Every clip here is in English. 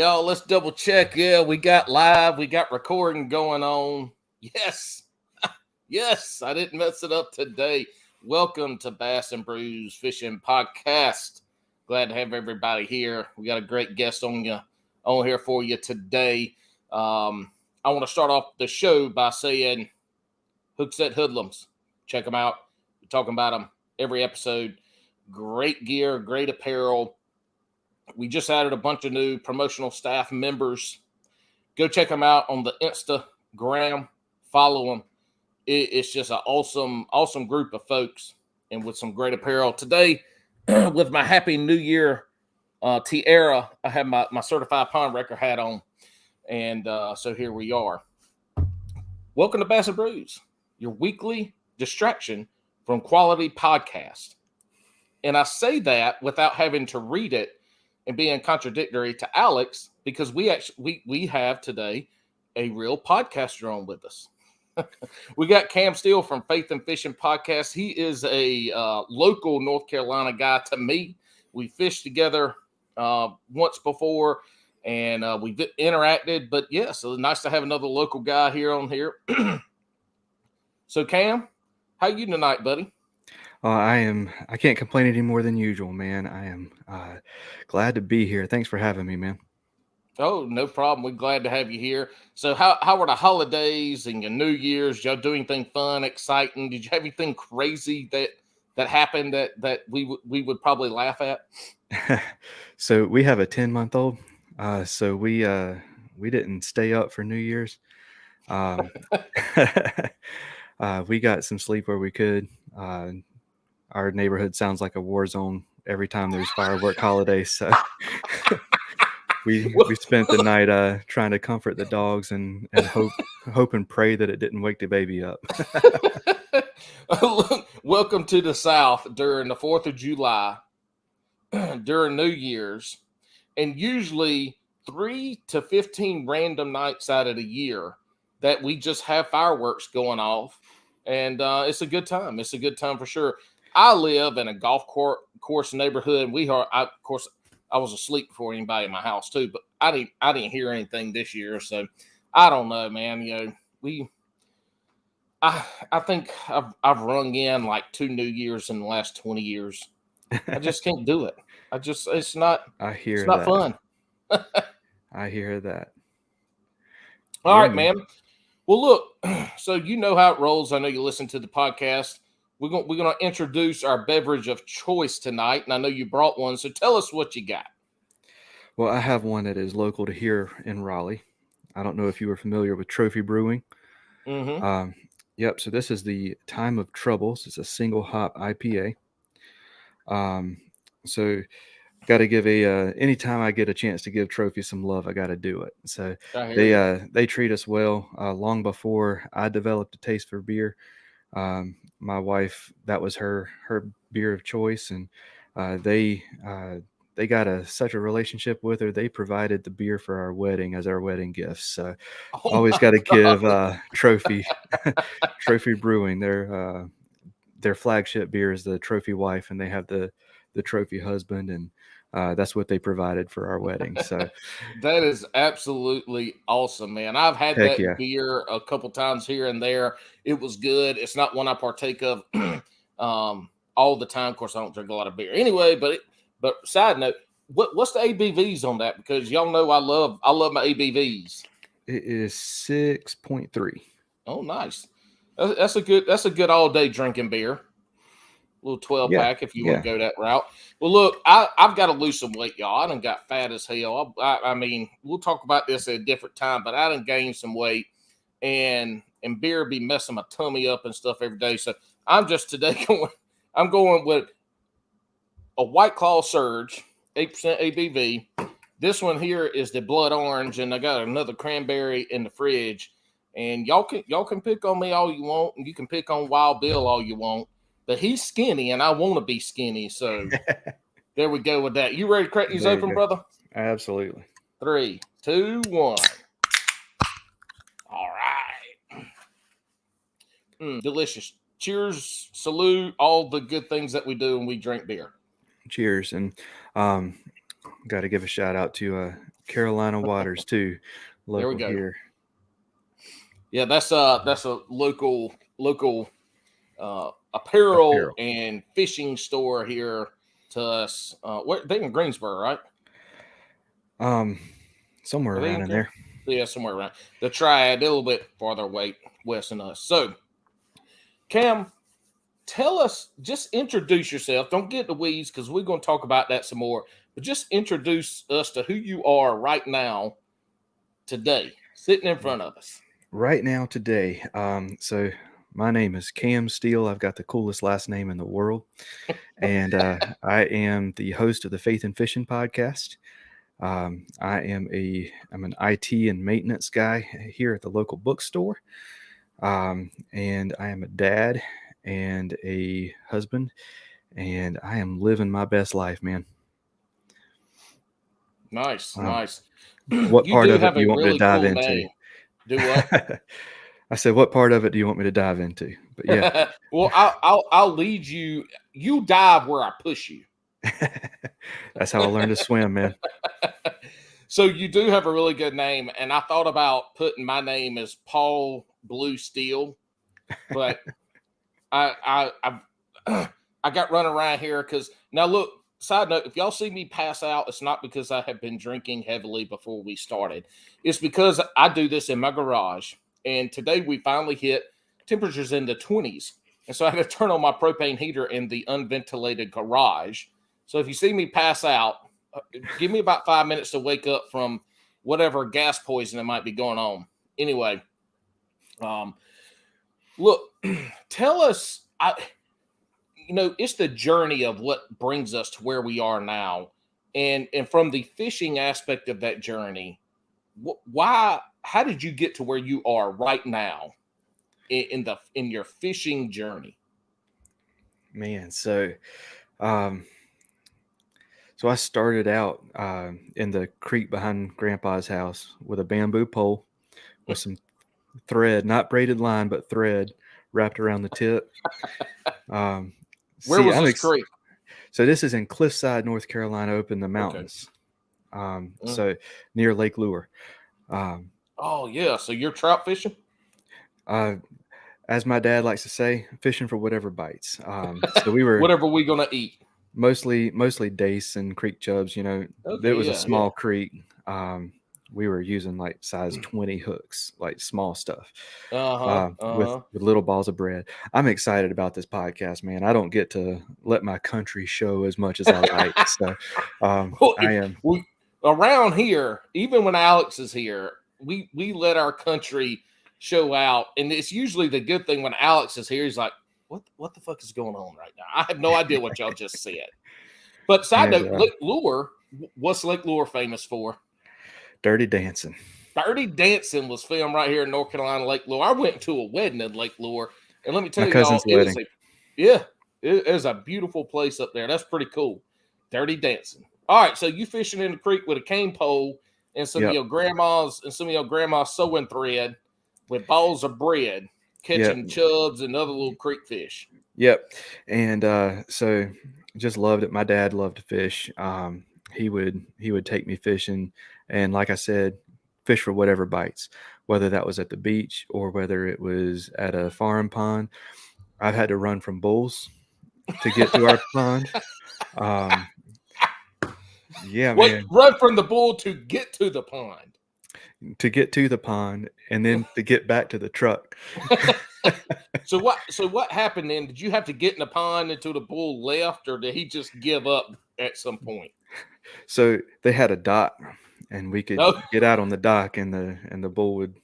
y'all. Let's double check. Yeah, we got recording going on. Yes. Yes, I didn't mess it up today. Welcome to Bass and Brews Fishing Podcast. Glad to have everybody here. We got a great guest on here for you today. I want to start off the show by saying Hookset Hoodlums. Check them out. We're talking about them every episode. Great gear, great apparel. We just added a bunch of new promotional staff members. Go check them out on the Instagram. Follow them. It's just an awesome group of folks and with some great apparel. Today, with my Happy New Year tiara, I have my Certified Pond Wrecker hat on. And so here we are. Welcome to Bass and Brews, your weekly distraction from quality podcast. And I say that without having to read it and being contradictory to Alex, because we have today a real podcaster on with us. We got Cam Steele from Faith and Fishing Podcast. He is a local North Carolina guy to me. We fished together once before, and we've interacted. But yeah, so it's nice to have another local guy here on here. So Cam, how you tonight, buddy? I can't complain any more than usual, man. I am glad to be here. Thanks for having me, man. Oh, no problem. We're glad to have you here. So how were the holidays and your New Year's? Y'all do anything fun, exciting? Did you have anything crazy that happened that we would probably laugh at? So we have a 10-month-old. So we didn't stay up for New Year's. We got some sleep where we could. Our neighborhood sounds like a war zone every time there's firework holidays. So we spent the night trying to comfort the dogs and hope and pray that it didn't wake the baby up. Welcome to the South during the 4th of July, during New Year's, and usually 3 to 15 random nights out of the year that we just have fireworks going off, and it's a good time. It's a good time for sure. I live in a golf course neighborhood. I was asleep before anybody in my house too, but I didn't hear anything this year. So I don't know, man. You know, I think I've rung in like 2 New Years in the last 20 years. I just can't do it. It's not fun. I hear that. All right, man. Well, look, so you know how it rolls. I know you listen to the podcast. We're gonna introduce our beverage of choice tonight, and I know you brought one. So tell us what you got. Well, I have one that is local to here in Raleigh. I don't know if you were familiar with Trophy Brewing. Mm-hmm. Yep. So this is the Time of Troubles. It's a single hop IPA. So got to give anytime I get a chance to give Trophy some love, I got to do it. So they treat us well. Long before I developed a taste for beer, my wife, that was her beer of choice, and they got such a relationship with her. They provided the beer for our wedding as our wedding gift. So always got to give Trophy Brewing their flagship beer is the Trophy Wife, and they have the Trophy Husband, and that's what they provided for our wedding. So that is absolutely awesome, man. I've had beer a couple times here and there. It was good. It's not one I partake of all the time. Of course, I don't drink a lot of beer anyway. But side note, what's the ABVs on that? Because y'all know I love my ABVs. It is 6.3. Oh, nice. That's a good all day drinking beer. A little 12-pack if you want to go that route. Well, look, I've got to lose some weight, y'all. I done got fat as hell. I mean, we'll talk about this at a different time, but I done gained some weight, and beer be messing my tummy up and stuff every day. So I'm just today going with a White Claw Surge, 8% ABV. This one here is the blood orange, and I got another cranberry in the fridge. And y'all can pick on me all you want, and you can pick on Wild Bill all you want. But he's skinny, and I want to be skinny. So there we go with that. You ready to crack these open, brother? Absolutely. 3, 2, 1. All right. Delicious. Cheers, salute, all the good things that we do when we drink beer. Cheers. And Got to give a shout out to Carolina Waters too, local here. Yeah, that's a local apparel and fishing store here to us. They in Greensboro, right? Somewhere around in there. Yeah, somewhere around the Triad, a little bit farther away west than us. So, Cam, tell us, just introduce yourself. Don't get in the weeds because we're going to talk about that some more. But just introduce us to who you are right now, today, sitting in front of us. Right now, today. So my name is Cam Steele. I've got the coolest last name in the world, and I am the host of the Faith in Fishing podcast. I'm an IT and maintenance guy here at the local bookstore, and I am a dad and a husband, and I am living my best life, man. Nice. What part of it do you want me to dive into? Name. Do what? I said, what part of it do you want me to dive into? But yeah. Well, I'll lead you. You dive where I push you. That's how I learned to swim, man. So you do have a really good name, and I thought about putting my name as Paul Blue Steele, but I got running around here because now look. Side note: if y'all see me pass out, it's not because I have been drinking heavily before we started. It's because I do this in my garage, and today we finally hit temperatures in the 20s, and so I had to turn on my propane heater in the unventilated garage. So if you see me pass out, give me about 5 minutes to wake up from whatever gas poisoning might be going on. Anyway, look, tell us. It's the journey of what brings us to where we are now, and from the fishing aspect of that journey, how did you get to where you are right now in your fishing journey? Man, so I started out in the creek behind Grandpa's house with a bamboo pole with some thread, not braided line, but thread wrapped around the tip. Where was this creek? So this is in Cliffside, North Carolina, up in the mountains. So near Lake Lure. Oh yeah, so you're trout fishing? As my dad likes to say, fishing for whatever bites. So we were whatever we're gonna eat. Mostly dace and creek chubs. It was a small creek. We were using like size 20 hooks, like small stuff, with little balls of bread. I'm excited about this podcast, man. I don't get to let my country show as much as I like. So I am. Around here, even when Alex is here, we let our country show out. And it's usually the good thing when Alex is here. He's like, what the fuck is going on right now? I have no idea what y'all just said. But side note, Lake Lure, what's Lake Lure famous for? Dirty Dancing. Dirty Dancing was filmed right here in North Carolina, Lake Lure. I went to a wedding in Lake Lure, and let me tell you, y'all, it is a beautiful place up there. That's pretty cool. Dirty Dancing. All right, so you fishing in the creek with a cane pole and some of your grandma's sewing thread with balls of bread, catching chubs and other little creek fish. Yep. And so just loved it. My dad loved to fish. He would take me fishing, and like I said, fish for whatever bites, whether that was at the beach or whether it was at a farm pond. I've had to run from bulls to get to our pond. Man. Run from the bull to get to the pond. To get to the pond, and then to get back to the truck. So what happened then? Did you have to get in the pond until the bull left, or did he just give up at some point? So they had a dock, and we could get out on the dock, and the bull would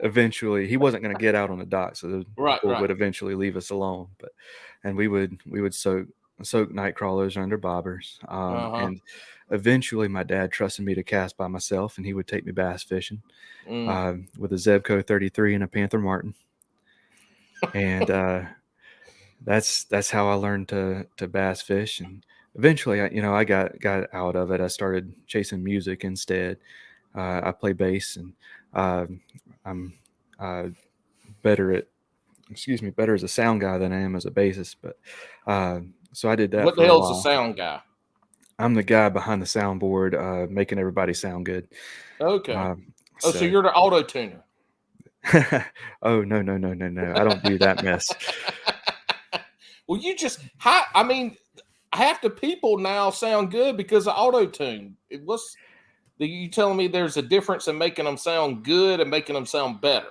eventually. He wasn't going to get out on the dock, so the bull would eventually leave us alone. And we would soak night crawlers under bobbers, and eventually my dad trusted me to cast by myself, and he would take me bass fishing with a Zebco 33 and a Panther Martin. And that's how I learned to bass fish. And eventually I got out of it. I started chasing music instead. I play bass, and I'm better as a sound guy than I am as a bassist. But so I did that. What the hell is a sound guy? I'm the guy behind the soundboard, making everybody sound good. Okay. So So you're the auto tuner. oh no. I don't do that mess. Well, I mean, half the people now sound good because of auto tune. You telling me there's a difference in making them sound good and making them sound better?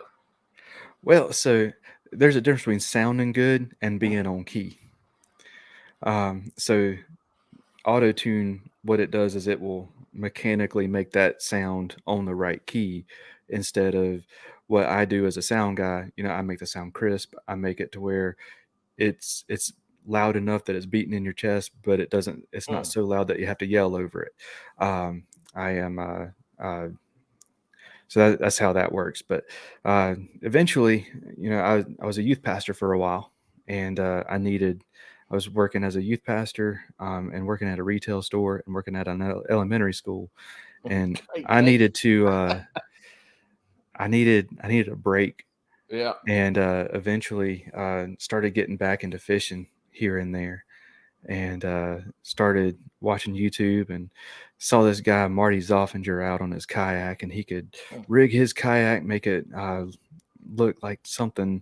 Well, so there's a difference between sounding good and being on key. So auto tune, what it does is it will mechanically make that sound on the right key instead of what I do as a sound guy. I make the sound crisp. I make it to where it's loud enough that it's beating in your chest, but it's not so loud that you have to yell over it. I am so that's how that works. But eventually, I was a youth pastor for a while, and I was working as a youth pastor, and working at a retail store and working at an elementary school, and I needed to I needed a break. Yeah. And eventually started getting back into fishing here and there, and started watching YouTube, and saw this guy Marty Zoffinger out on his kayak, and he could rig his kayak, make it look like something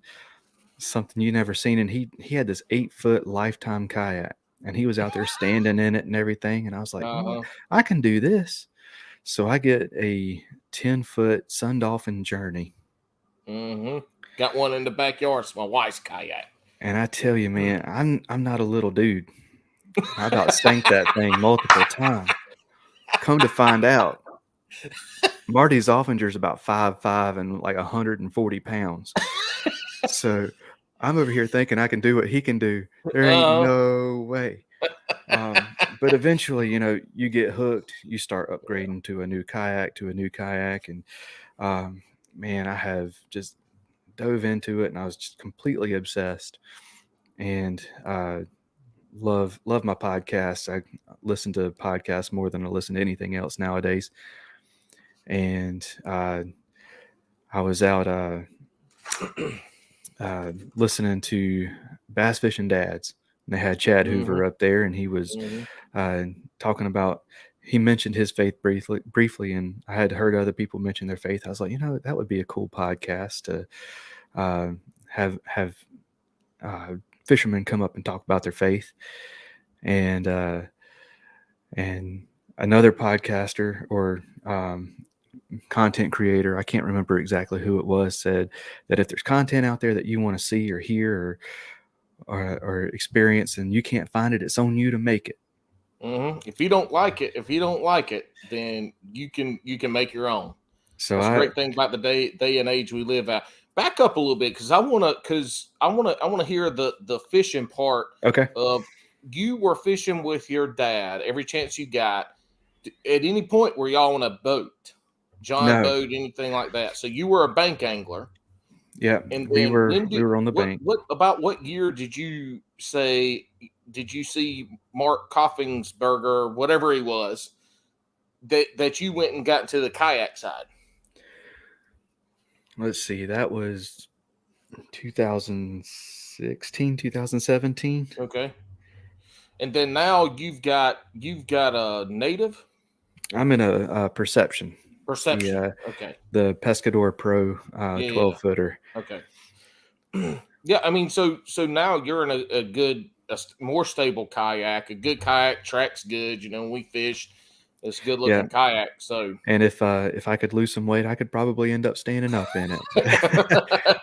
you never seen. And he had this 8-foot lifetime kayak, and he was out there standing in it and everything. And I was like, I can do this. So I get a 10-foot Sun Dolphin Journey. Got one in the backyard. It's my wife's kayak. And I tell you, man, I'm not a little dude. I about sank that thing multiple times. Come to find out, Marty Zoffinger's about 5'5" and like 140 pounds. So I'm over here thinking I can do what he can do. There ain't no way. But eventually, you get hooked. You start upgrading to a new kayak, and man, I have just dove into it, and I was just completely obsessed. And love my podcasts. I listen to podcasts more than I listen to anything else nowadays. And I was out listening to Bass Fishing Dads, and they had Chad Hoover up there, and he was talking about. He mentioned his faith briefly, and I had heard other people mention their faith. I was like, that would be a cool podcast to have fishermen come up and talk about their faith. And another podcaster or content creator, I can't remember exactly who it was, said that if there's content out there that you want to see or hear or experience and you can't find it, it's on you to make it. If you don't like it, then you can make your own. So that's a great thing about the day and age we live at. Back up a little bit because I want to hear the fishing part. Okay. Of you were fishing with your dad every chance you got. At any point were y'all on a boat, boat, anything like that? So you were a bank angler. Yeah, and we were on the bank. What year did you say? Did you see Mark Koffingsberger, whatever he was, that you went and got to the kayak side? Let's see. That was 2016, 2017. Okay. And then now you've got a native. I'm in a Perception. Perception. Okay. The Pescador Pro 12-footer. Okay. Yeah, I mean, so now you're in a more stable kayak. A good kayak tracks good. We fish. It's a good looking kayak. So, and if I could lose some weight, I could probably end up standing up in it.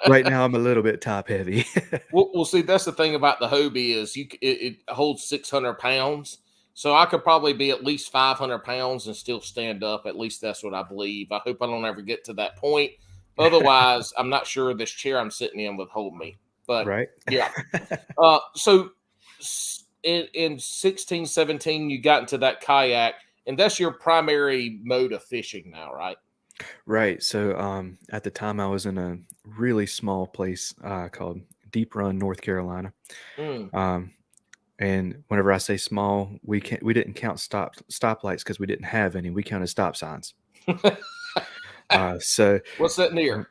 Right now, I'm a little bit top heavy. Well, see, that's the thing about the Hobie is it holds 600 pounds. So I could probably be at least 500 pounds and still stand up. At least that's what I believe. I hope I don't ever get to that point. Otherwise, I'm not sure this chair I'm sitting in would hold me. But right. Yeah. So in 16, 17, you got into that kayak, and that's your primary mode of fishing now, right? Right. So at the time I was in a really small place called Deep Run, North Carolina. And whenever I say small, we didn't count stoplights because we didn't have any. We counted stop signs. So what's that near?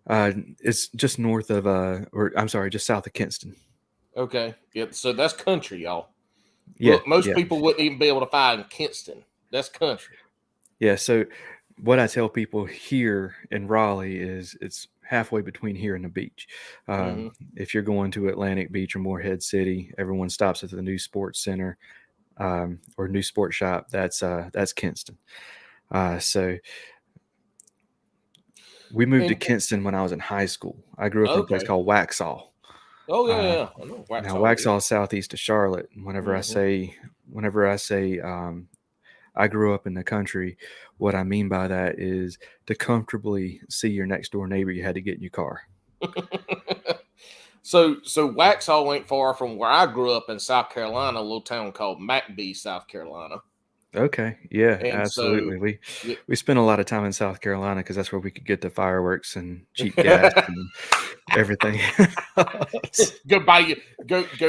It's just just south of Kinston. Okay. Yeah. So that's country, y'all. Yeah. Look, most Yeah. people wouldn't even be able to find Kinston. That's country. Yeah. So what I tell people here in Raleigh is it's halfway between here and the beach. Mm-hmm. If you're going to Atlantic Beach or Morehead City, everyone stops at the new sports center or new sports shop. That's Kinston. So we moved to And Kinston when I was in high school. I grew up in a place okay. called Waxhaw. Oh yeah, Uh, yeah. I know Now Waxhaw. Yeah. Waxhaw is southeast of Charlotte. And Mm-hmm. whenever I say I grew up in the country, what I mean by that is to comfortably see your next door neighbor, you had to get in your car. So Waxhaw ain't far from where I grew up in South Carolina, a little town called McBee, South Carolina. Okay, yeah, And so, absolutely. We yeah. we spent a lot of time in South Carolina because that's where we could get the fireworks and cheap gas and everything. go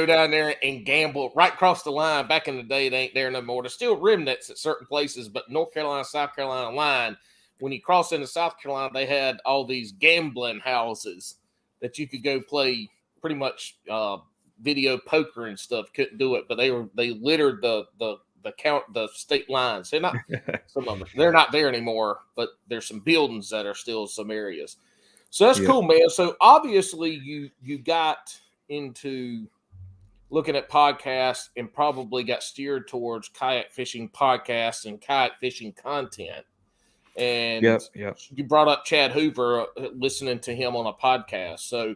down there and gamble right across the line. Back in the day, it ain't there no more. There's still remnants at certain places, but North Carolina, South Carolina line, when you cross into South Carolina, they had all these gambling houses that you could go play pretty much video poker and stuff. Couldn't do it, but they littered the state lines. They're not some of them. They're not there anymore, but there's some buildings that are still some areas. So that's Yeah. cool, man. So obviously you got into looking at podcasts and probably got steered towards kayak fishing podcasts and kayak fishing content. And Yep. you brought up Chad Hoover, listening to him on a podcast. So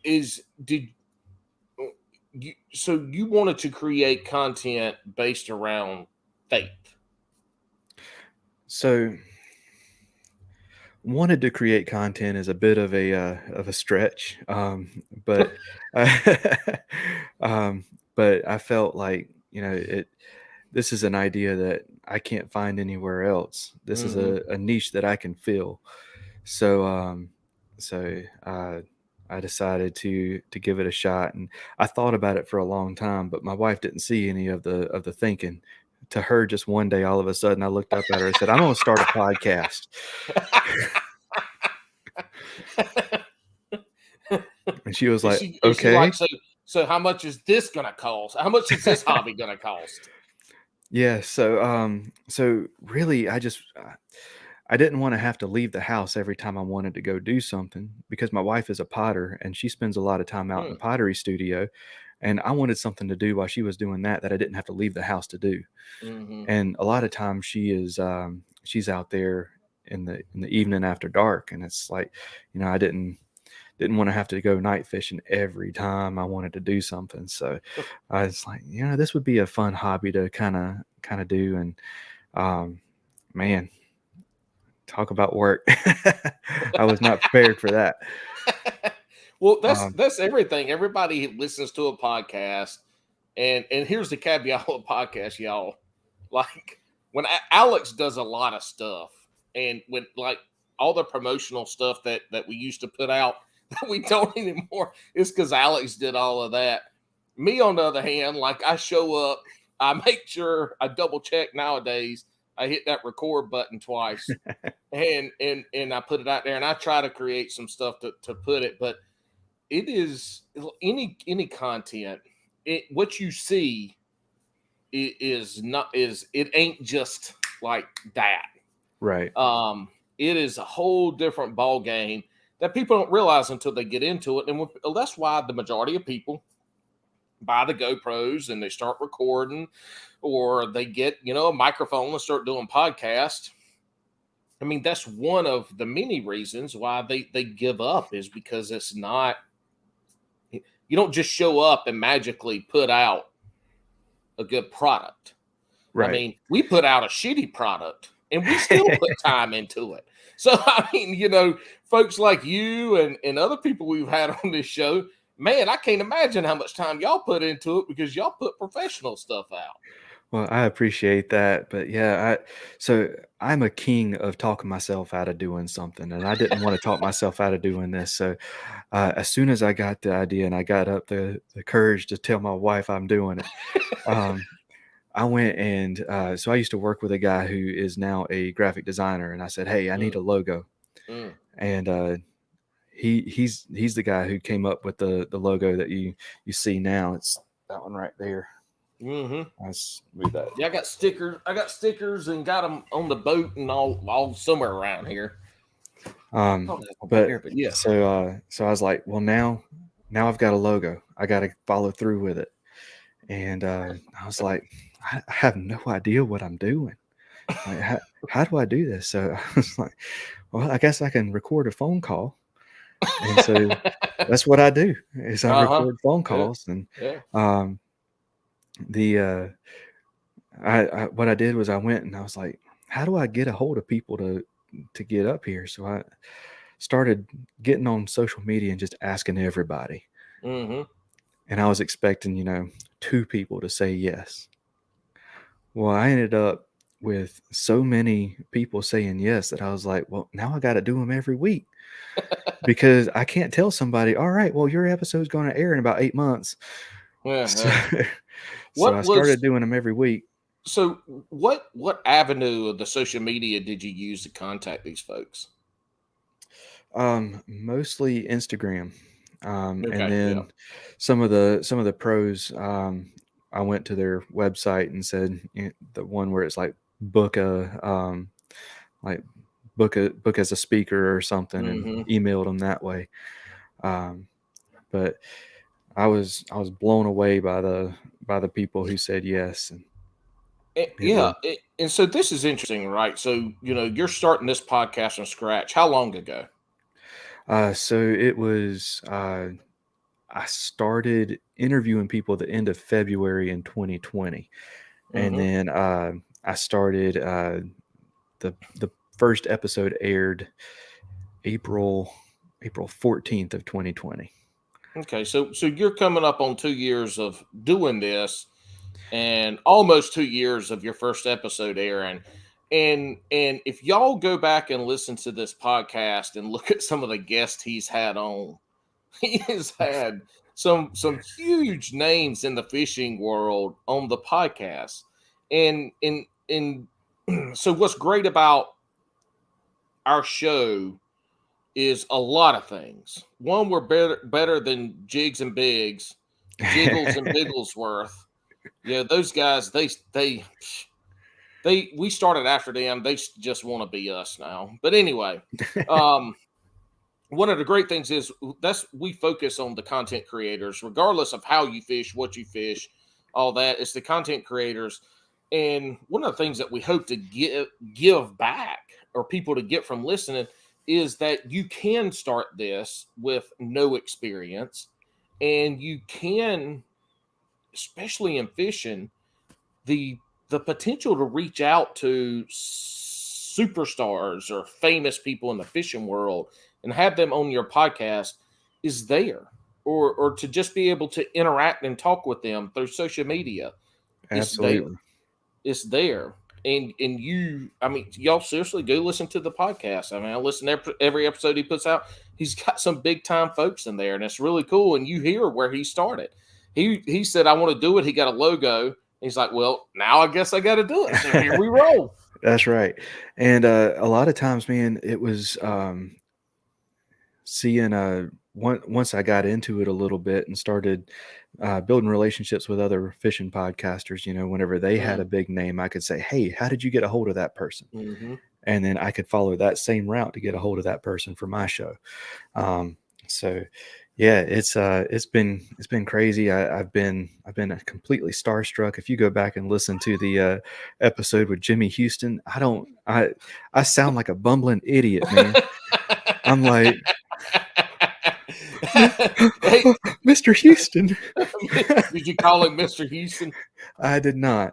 you wanted to create content based around faith? So wanted to create content is a bit of a stretch, but but I felt like this is an idea that I can't find anywhere else. This is Mm-hmm. a niche that I can fill. So so I decided to give it a shot, and I thought about it for a long time, but my wife didn't see any of the thinking. To her, just one day, all of a sudden, I looked up at her and said, "I'm going to start a podcast." And she was like, Is she "Okay." like, so how much is this gonna cost? How much is this hobby gonna cost? Yeah, so really I didn't want to have to leave the house every time I wanted to go do something because my wife is a potter and she spends a lot of time out in the pottery studio, and I wanted something to do while she was doing that I didn't have to leave the house to do. Mm-hmm. And a lot of times she's out there in the evening after dark, and it's like, I didn't want to have to go night fishing every time I wanted to do something. So I was like, this would be a fun hobby to kind of do. And man, talk about work. I was not prepared for that. Well, that's everything. Everybody listens to a podcast, and here's the caveat of podcast, y'all. Like when Alex does a lot of stuff, and when like all the promotional stuff that we used to put out that we don't anymore, it's because Alex did all of that. Me, on the other hand, like I show up, I make sure I double check nowadays. I hit that record button twice, and I put it out there, and I try to create some stuff to put it. But it is any content. What you see it ain't just like that. Right. It is a whole different ball game that people don't realize until they get into it, and that's why the majority of people buy the GoPros and they start recording, or they get a microphone and start doing podcasts. I mean, that's one of the many reasons why they give up, is because it's not. You don't just show up and magically put out a good product. Right. I mean, we put out a shitty product and we still put time into it. So, I mean, folks like you and other people we've had on this show, man, I can't imagine how much time y'all put into it because y'all put professional stuff out. Well, I appreciate that, but yeah, so I'm a king of talking myself out of doing something, and I didn't want to talk myself out of doing this. So as soon as I got the idea and I got up the courage to tell my wife I'm doing it, I went and so I used to work with a guy who is now a graphic designer, and I said, "Hey, I need a logo," and he's the guy who came up with the logo that you see now. It's that one right there. Mm-hmm. Let's read that. Yeah, I got stickers and got them on the boat and all somewhere around here. But yeah. So I was like, well, now I've got a logo. I got to follow through with it. And I was like, I have no idea what I'm doing. Like, how do I do this? So I was like, well, I guess I can record a phone call. And so that's what I do is I record phone calls. And what I did was I went and I was like, how do I get a hold of people to get up here? So I started getting on social media and just asking everybody. Mm-hmm. And I was expecting, 2 people to say yes. Well, I ended up with so many people saying yes that I was like, well, now I got to do them every week because I can't tell somebody, all right, well, your episode's going to air in about 8 months. Yeah, so I started doing them every week. So what avenue of the social media did you use to contact these folks? Mostly Instagram. And then some of the pros, I went to their website and said, the one where it's like book as a speaker or something, and emailed them that way. But I was blown away by the people who said yes. And so this is interesting, right? So you're starting this podcast from scratch. How long ago? So it was. I started interviewing people at the end of February in 2020, and then I started. The first episode aired April 14th of 2020. Okay, so you're coming up on 2 years of doing this, and almost 2 years of your first episode airing. And if y'all go back and listen to this podcast and look at some of the guests he's had on, he has had some huge names in the fishing world on the podcast. And so what's great about our show is a lot of things. One, we're better than Jigs and Biggs, Jiggles and Bigglesworth. Yeah, those guys, we started after them. They just want to be us now. But anyway, one of the great things is we focus on the content creators, regardless of how you fish, what you fish, all that. It's the content creators. And one of the things that we hope to give back, or people to get from listening, is that you can start this with no experience, and you can, especially in fishing, the potential to reach out to superstars or famous people in the fishing world and have them on your podcast is there, or to just be able to interact and talk with them through social media. Absolutely. It's there. And y'all seriously go listen to the podcast. I mean, I listen to every episode he puts out. He's got some big time folks in there, and it's really cool. And you hear where he started. He said, I want to do it. He got a logo. He's like, well, now I guess I got to do it. So here we roll. That's right. And a lot of times, man, it was seeing once I got into it a little bit and started building relationships with other fishing podcasters, whenever they had a big name, I could say, hey, how did you get a hold of that person? And then I could follow that same route to get a hold of that person for my show. So yeah, it's been crazy. I've been completely starstruck. If you go back and listen to the episode with Jimmy Houston, I sound like a bumbling idiot, man. I'm like, hey, Mr. Houston. Did you call him Mr. Houston? I did not.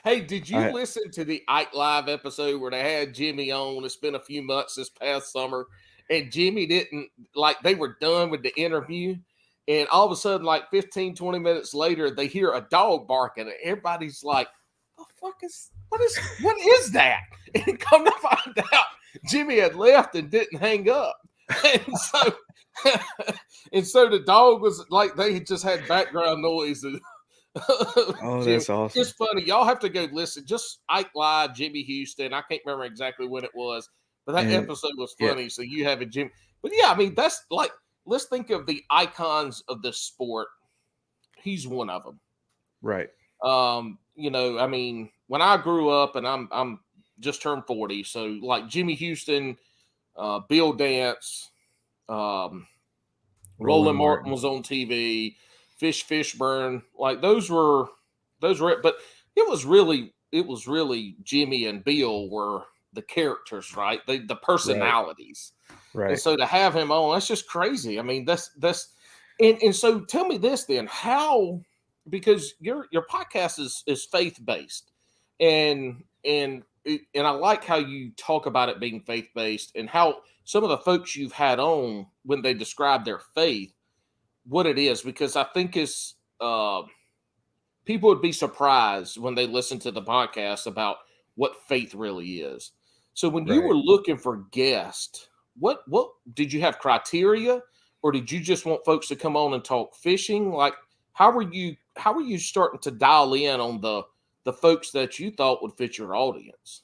Hey, did you listen to the Ike Live episode where they had Jimmy on? It's been a few months this past summer, and Jimmy didn't, they were done with the interview, and all of a sudden, 15, 20 minutes later, they hear a dog barking, and everybody's like, the fuck what is that? And come to find out, Jimmy had left and didn't hang up. And so the dog was they just had background noise. Oh, that's awesome. It's funny. Y'all have to go listen. Just Ike Live, Jimmy Houston. I can't remember exactly when it was, but that episode was funny. Yeah. So you have a Jimmy. But yeah, I mean, that's let's think of the icons of the sport. He's one of them. Right. You know, I mean, when I grew up, and I'm just turned 40, so like Jimmy Houston, Bill Dance, Roland Martin was on TV, Fishburne, like those were but it was really Jimmy and Bill were the characters, right? The personalities. Right. And so to have him on, that's just crazy. I mean, that's and so tell me this then, how, because your podcast is faith based, and I like how you talk about it being faith based, and how some of the folks you've had on, when they describe their faith, what it is, because I think it's people would be surprised when they listen to the podcast about what faith really is. So when you were looking for guests, what did you have criteria, or did you just want folks to come on and talk fishing? Like, how were you starting to dial in on the folks that you thought would fit your audience?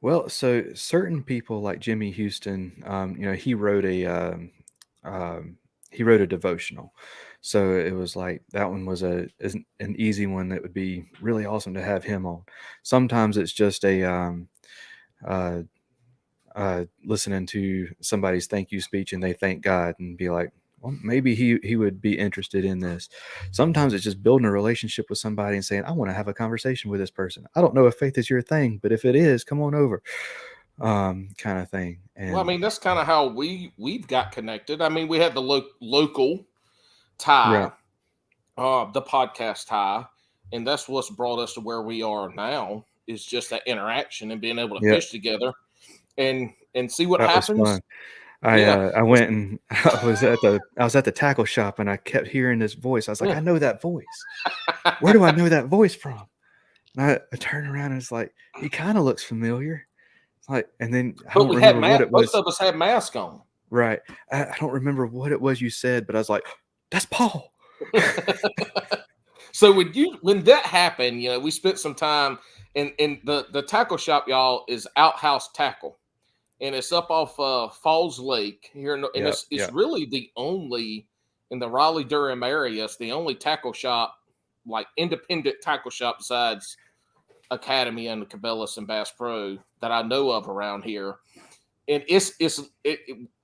Well, so certain people like Jimmy Houston, he wrote a devotional. So it was like that one was an easy one that would be really awesome to have him on. Sometimes it's just listening to somebody's thank you speech and they thank God and be like, well, maybe he would be interested in this. Sometimes it's just building a relationship with somebody and saying, I want to have a conversation with this person. I don't know if faith is your thing, but if it is, come on over, kind of thing. And well, I mean, that's kind of how we've got connected. I mean, we had the local tie, the podcast tie, and that's what's brought us to where we are now, is just that interaction and being able to fish together and see what happens. Was fun. I went and I was at the tackle shop and I kept hearing this voice. I was like, I know that voice. Where do I know that voice from? And I turned around and it's like, he kind of looks familiar. It's like, and then I don't remember what it was. Most of us had masks on. Right. I don't remember what it was you said, but I was like, that's Paul. So when that happened, we spent some time in the tackle shop, y'all, is Outhouse Tackle. And it's up off Falls Lake here, and it's really the only in the Raleigh-Durham area. It's the only tackle shop, like independent tackle shop, besides Academy and Cabela's and Bass Pro, that I know of around here. And it's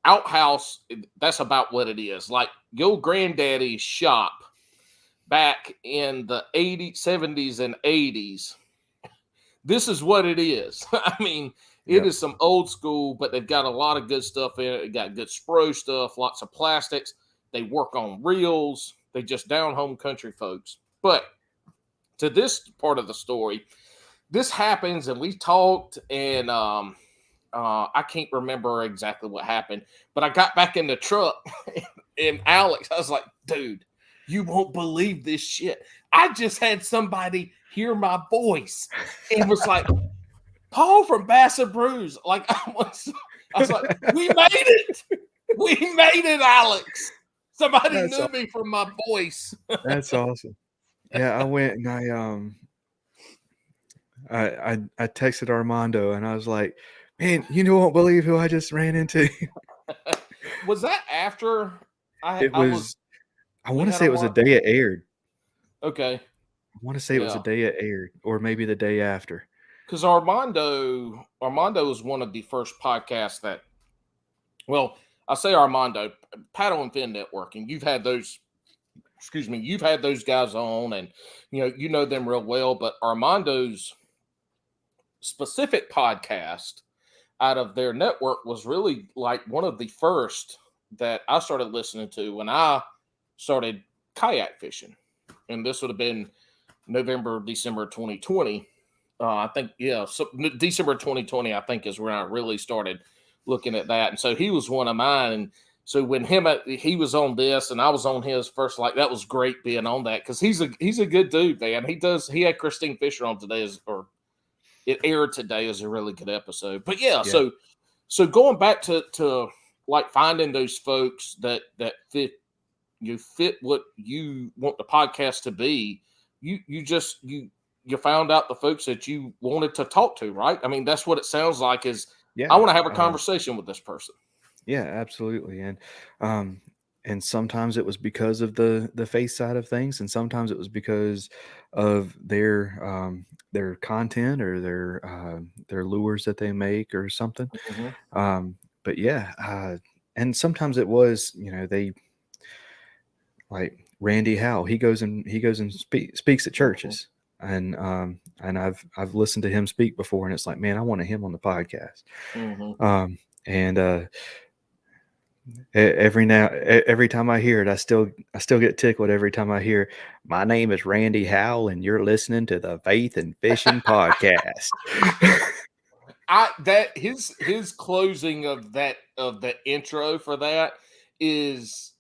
Outhouse. That's about what it is. Like your granddaddy's shop back in the 80s, 70s, and 80s. This is what it is. I mean, it is some old school, but they've got a lot of good stuff in it. They got good Spro stuff, lots of plastics. They work on reels. They just down home country folks. But to this part of the story, this happens, and we talked, and I can't remember exactly what happened, but I got back in the truck, and Alex, I was like, dude, you won't believe this shit. I just had somebody hear my voice and was like, Paul from Bass and Brews. Like, I was like, we made it. We made it, Alex. Somebody knew me from my voice. That's awesome. Yeah, I went and I texted Armando and I was like, man, you won't believe who I just ran into. Was that after I want to say it was the day it aired. Okay. I want to say it was the day it aired, or maybe the day after. Because Armando was one of the first podcasts that, well, I say Armando, Paddle and Fin Networking. You've had those guys on, and you know them real well. But Armando's specific podcast out of their network was really like one of the first that I started listening to when I started kayak fishing. And this would have been December 2020. I think, so December 2020, I think, is when I really started looking at that. And so he was one of mine. And so when he was on this and I was on his first, like, that was great being on that, because he's a good dude, man. He had Christine Fisher on today, it aired today as a really good episode. But so going back to like finding those folks that fit what you want the podcast to be, you found out the folks that you wanted to talk to, right? I mean, that's what it sounds like, is I want to have a conversation with this person. Yeah, absolutely. And and sometimes it was because of the faith side of things, and sometimes it was because of their content or their lures that they make or something. Mm-hmm. But yeah, and sometimes it was, they, like Randy Howell, he goes and speaks at Mm-hmm. churches, and I've listened to him speak before, and it's like, man, I wanted him on the podcast. Mm-hmm. And every time I hear it, I still get tickled every time I hear, my name is Randy Howell, and you're listening to the Faith and Fishing podcast. His closing of the intro for that is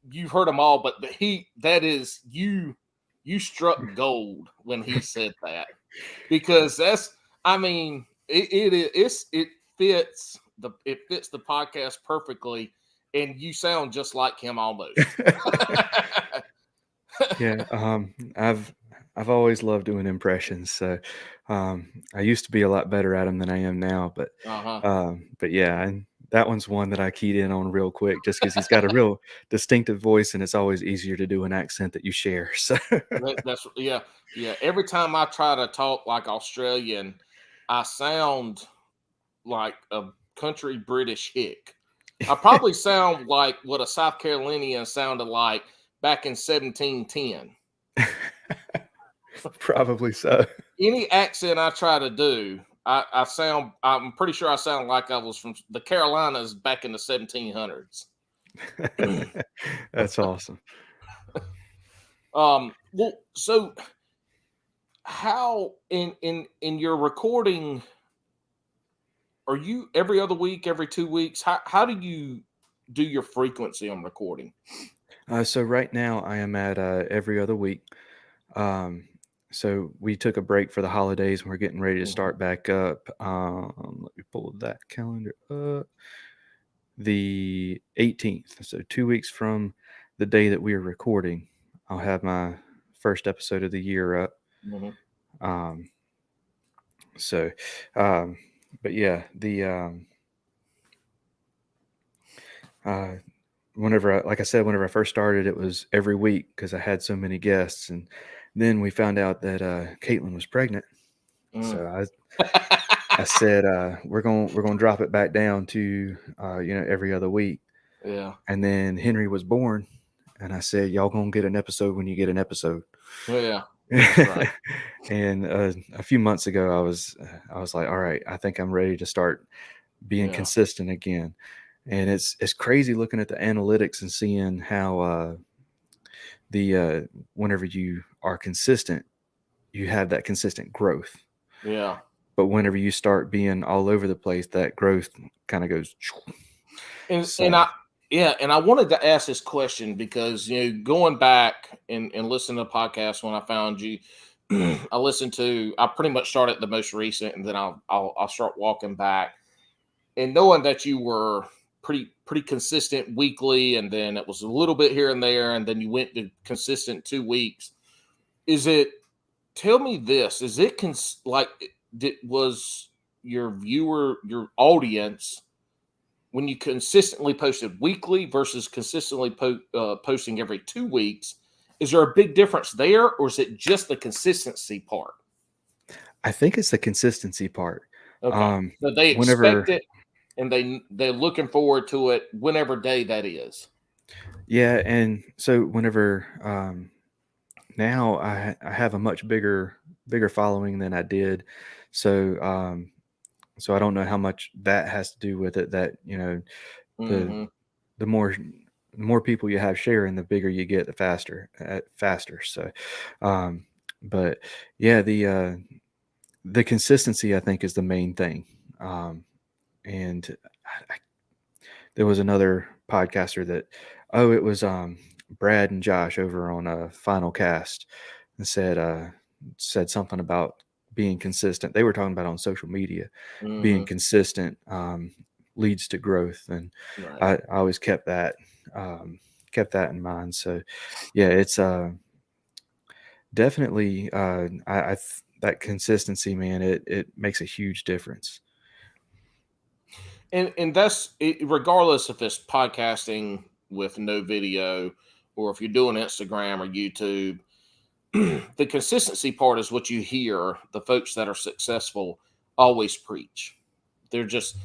you've heard them all, but that is you struck gold when he said that, because that's, I mean, it fits the podcast perfectly, and you sound just like him almost. Yeah, I've always loved doing impressions. So I used to be a lot better at them than I am now, Uh-huh. but yeah, and that one's one that I keyed in on real quick, just because he's got a real distinctive voice, and it's always easier to do an accent that you share. So That's yeah, yeah. Every time I try to talk like Australian, I sound like a country British hick. I probably sound like what a South Carolinian sounded like back in 1710. probably so. Any accent I try to do, I'm pretty sure I sound like I was from the Carolinas back in the 1700s. That's awesome. Well, so how in your recording, are you every other week, every 2 weeks? How do you do your frequency on recording? So right now I am at every other week. Um, so we took a break for the holidays, and we're getting ready to Mhm. start back up. Let me pull that calendar up. The 18th. So 2 weeks from the day that we are recording, I'll have my first episode of the year up. Mhm. Um, so, um, but yeah, uh, like I said, whenever I first started, it was every week because I had so many guests, and then we found out that Caitlin was pregnant. Mm. So I said, we're gonna drop it back down to every other week. Yeah. And then Henry was born, and I said, y'all gonna get an episode when you get an episode. Yeah. That's right. And a few months ago, I was like, all right, I think I'm ready to start being Yeah. consistent again. And it's crazy looking at the analytics and seeing how the whenever you are consistent, you have that consistent growth. Yeah. But whenever you start being all over the place, that growth kind of goes. And So I wanted to ask this question because, going back and listening to the podcast when I found you, I pretty much started the most recent, and then I'll start walking back, and knowing that you were pretty consistent weekly, and then it was a little bit here and there, and then you went to consistent 2 weeks. Is it, tell me this, is it was your audience, when you consistently posted weekly versus consistently posting every 2 weeks, is there a big difference there, or is it just the consistency part? I think it's the consistency part. Okay, so they expect Whenever it, and they're looking forward to it whenever day that is. Yeah, and so whenever now I have a much bigger following than I did. So so I don't know how much that has to do with it, that the Mm-hmm. the more the more people you have sharing, the bigger you get, the faster. So but yeah, the consistency, I think, is the main thing. And I, there was another podcaster that, it was Brad and Josh over on Final Cast, and said something about being consistent. They were talking about on social media, being Mm-hmm. consistent leads to growth, and Right. I always kept that in mind. So yeah, it's definitely that consistency, man. It makes a huge difference. And that's it, regardless if it's podcasting with no video or if you're doing Instagram or YouTube. The consistency part is what you hear the folks that are successful always preach. They're just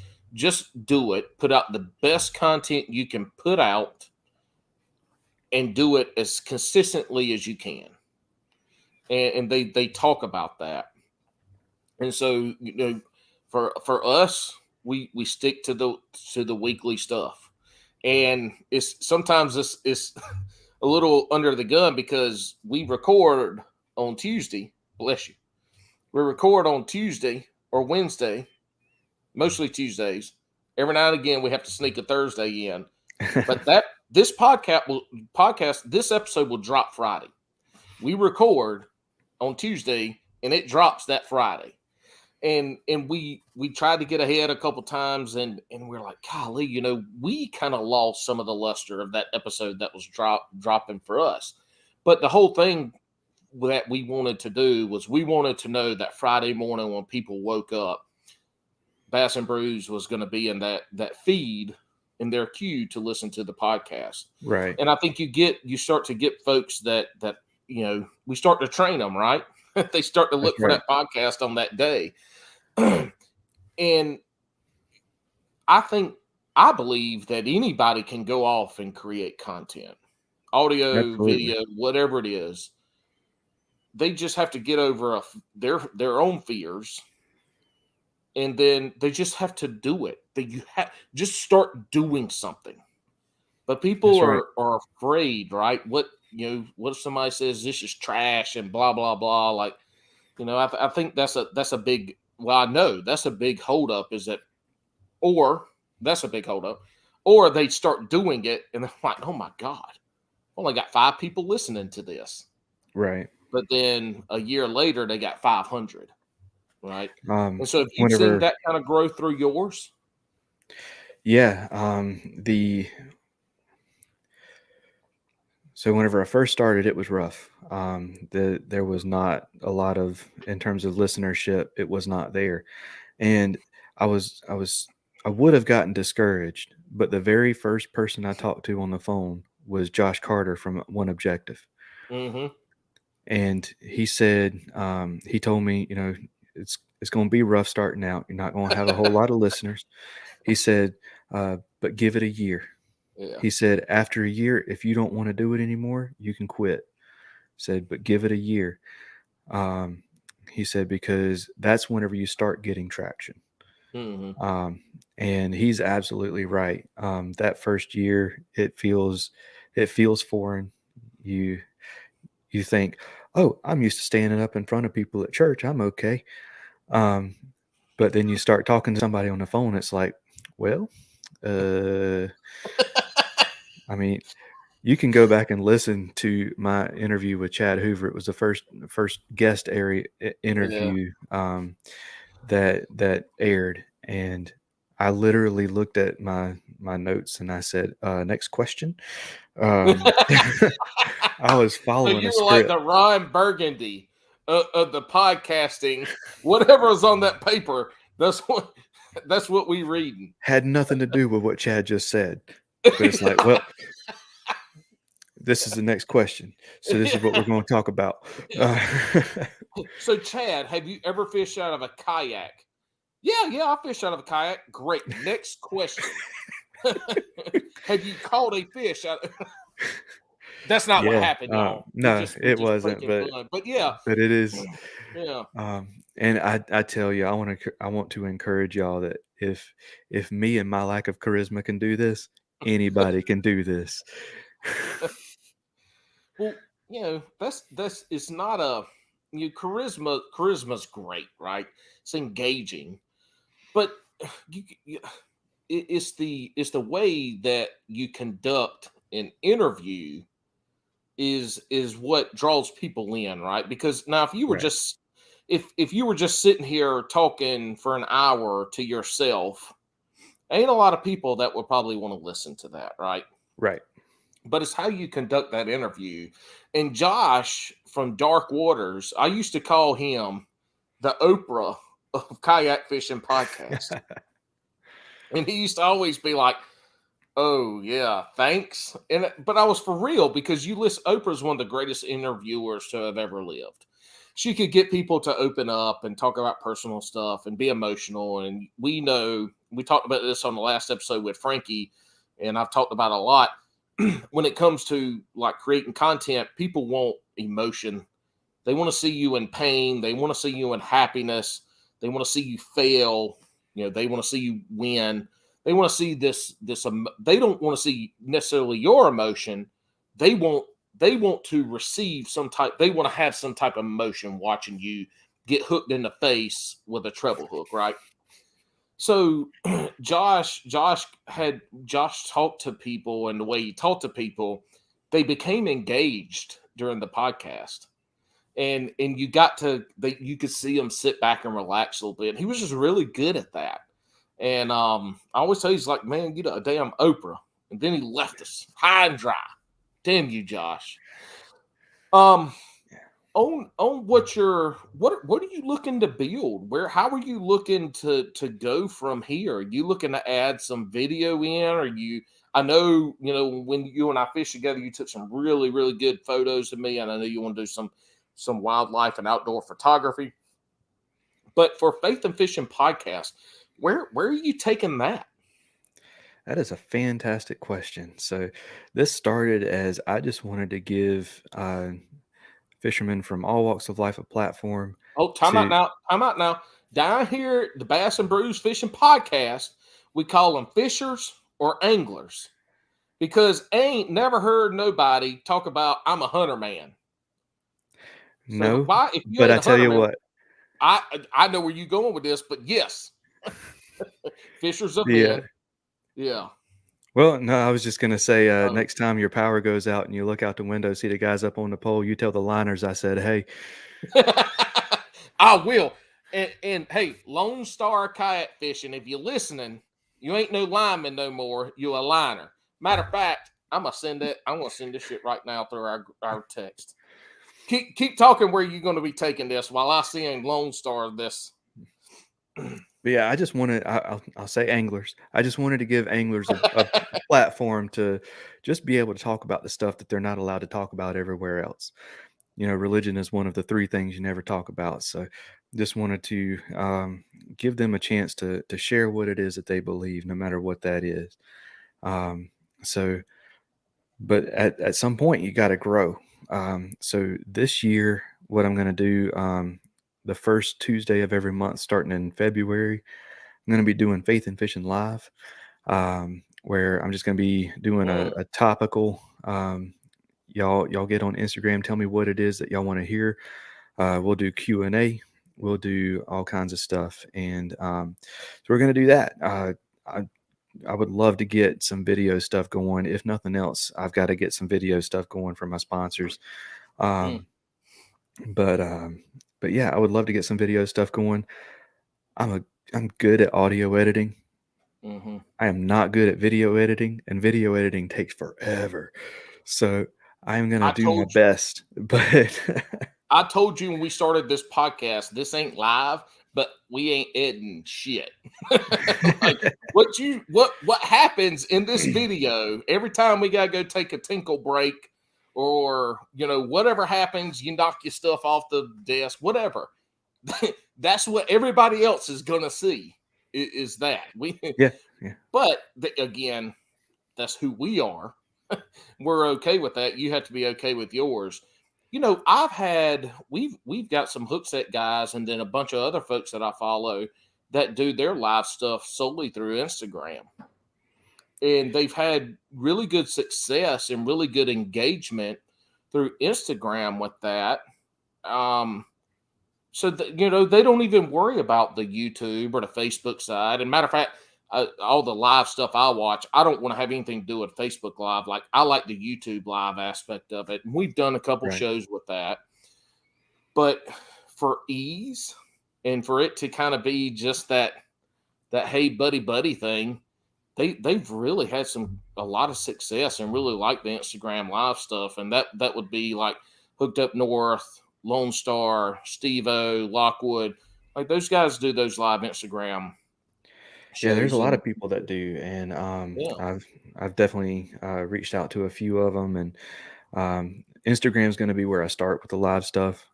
do it, put out the best content you can put out and do it as consistently as you can. And they talk about that. And so, for us, we stick to the weekly stuff. And it's sometimes it's a little under the gun because we record on Tuesday. Bless you. We record on Tuesday or Wednesday, mostly Tuesdays. Every now and again, we have to sneak a Thursday in. But this podcast, this episode will drop Friday. We record on Tuesday, and it drops that Friday. And we tried to get ahead a couple times, and we're like, golly, we kind of lost some of the luster of that episode that was dropping for us. But the whole thing that we wanted to do was we wanted to know that Friday morning when people woke up, Bass and Brews was going to be in that feed in their queue to listen to the podcast. Right. And I think you start to get folks that we start to train them, right? They start to look for that podcast on that day. And I believe that anybody can go off and create content, audio, Absolutely. video, whatever it is. They just have to get over their own fears, and then they just have to do it. Just start doing something. But people are afraid, right? What if somebody says this is trash and blah blah blah? Like, I think that's a big. Well, I know that's a big holdup. That's a big holdup, or they start doing it and they're like, oh my god, I only got 5 people listening to this, Right. but then a year later they got 500, right? And so, have you Whenever, seen that kind of growth through yours? yeah, so whenever I first started, it was rough. There was not a lot of, in terms of listenership, it was not there. And I would have gotten discouraged, but the very first person I talked to on the phone was Josh Carter from One Objective. Mm-hmm. And he said, he told me, it's going to be rough starting out. You're not going to have a whole lot of listeners. He said, but give it a year. Yeah. He said, after a year, if you don't want to do it anymore, you can quit. Said, but give it a year. He said, because that's whenever you start getting traction. Mm-hmm. And he's absolutely right. That first year, it feels foreign. You think, oh, I'm used to standing up in front of people at church. I'm okay. But then you start talking to somebody on the phone. It's like, well, I mean, you can go back and listen to my interview with Chad Hoover. It was the first guest interview that aired, and I literally looked at my notes and I said, "Next question." I was following So you a were like script. the Ryan Burgundy of the podcasting. Whatever was on that paper, that's what we reading. Had nothing to do with what Chad just said, but it's like, well, this is the next question. So this is what we're going to talk about. So, Chad, have you ever fished out of a kayak? Yeah, I fished out of a kayak. Great. Next question. Have you caught a fish out? That's not what happened, y'all. No, it wasn't. But yeah, but it is. Yeah. And I tell you, I want to encourage y'all that if me and my lack of charisma can do this, anybody can do this. Well, that's it's not a charisma's great, right? It's engaging, but it's the way that you conduct an interview is what draws people in, right? Because now if you were just if you were just sitting here talking for an hour to yourself, ain't a lot of people that would probably want to listen to that, right? Right. But it's how you conduct that interview. And Josh from Dark Waters, I used to call him the Oprah of kayak fishing podcast. And he used to always be like, "Oh yeah, thanks." But I was for real, because you listen. Oprah's one of the greatest interviewers to have ever lived. She could get people to open up and talk about personal stuff and be emotional. And we know, we talked about this on the last episode with Frankie, and I've talked about a lot. When it comes to like creating content, people want emotion. They want to see you in pain. They want to see you in happiness. They want to see you fail. They want to see you win. They want to see this. They don't want to see necessarily your emotion. They want to receive some type. They want to have some type of emotion watching you get hooked in the face with a treble hook, right? So Josh talked to people, and the way he talked to people, they became engaged during the podcast. And you could see him sit back and relax a little bit. He was just really good at that. And I always say, he's like, man, you know, a damn Oprah. And then he left us high and dry. Damn you, Josh. On what are you looking to build? How are you looking to go from here? Are you looking to add some video in? I know, when you and I fished together, you took some really, really good photos of me, and I know you want to do some wildlife and outdoor photography. But for Faith and Fishing podcast, where are you taking that? That is a fantastic question. So this started as I just wanted to give fishermen from all walks of life a platform. Oh, time out now. Down here, the Bass and Brews Fishing podcast, we call them fishers or anglers, because I ain't never heard nobody talk about I'm a hunter man. So no, why, if you but ain't I a tell hunter you man, what, I know where you're going with this, but yes, fishers of the men, yeah. well, no, I was just gonna say Oh. next time your power goes out and you look out the window, see the guys up on the pole, you tell the liners I said, hey. I will. And hey, Lone Star Kayak Fishing, if you're listening, you ain't no lineman no more. You a liner. Matter of fact, I'm gonna send this shit right now through our text. Keep talking where you're gonna be taking this while I send Lone Star this. But yeah, I just wanted, I'll say anglers. I just wanted to give anglers a platform to just be able to talk about the stuff that they're not allowed to talk about everywhere else. Religion is one of the three things you never talk about. So just wanted to give them a chance to share what it is that they believe, no matter what that is. So, but at some point you got to grow. So this year, what I'm going to do, the first Tuesday of every month, starting in February, I'm going to be doing Faith and Fishing Live, where I'm just going to be doing a topical. Y'all get on Instagram, tell me what it is that y'all want to hear. We'll do Q&A. We'll do all kinds of stuff. And so we're going to do that. I would love to get some video stuff going. If nothing else, I've got to get some video stuff going for my sponsors. But yeah, I would love to get some video stuff going. I'm good at audio editing. Mm-hmm. I am not good at video editing, and video editing takes forever. So I'm going to do my best, but I told you when we started this podcast, this ain't live, but we ain't editing shit. Like, what happens in this video every time we gotta go take a tinkle break, or whatever happens, you knock your stuff off the desk, whatever. That's what everybody else is gonna see. Is that yeah. But again, that's who we are. We're okay with that. You have to be okay with yours. We've got some hookset guys, and then a bunch of other folks that I follow that do their live stuff solely through Instagram. And they've had really good success and really good engagement through Instagram with that. So they don't even worry about the YouTube or the Facebook side. And matter of fact, all the live stuff I watch, I don't want to have anything to do with Facebook Live. Like, I like the YouTube Live aspect of it. And we've done a couple shows with that. But for ease and for it to kind of be just that hey buddy thing, they've really had a lot of success and really like the Instagram Live stuff. And that would be like Hooked Up North, Lone Star, Steve-O, Lockwood. Like, those guys do those live Instagram Yeah, there's a shows. lot And of people that do, and yeah, I've definitely reached out to a few of them, and Instagram's going to be where I start with the live stuff.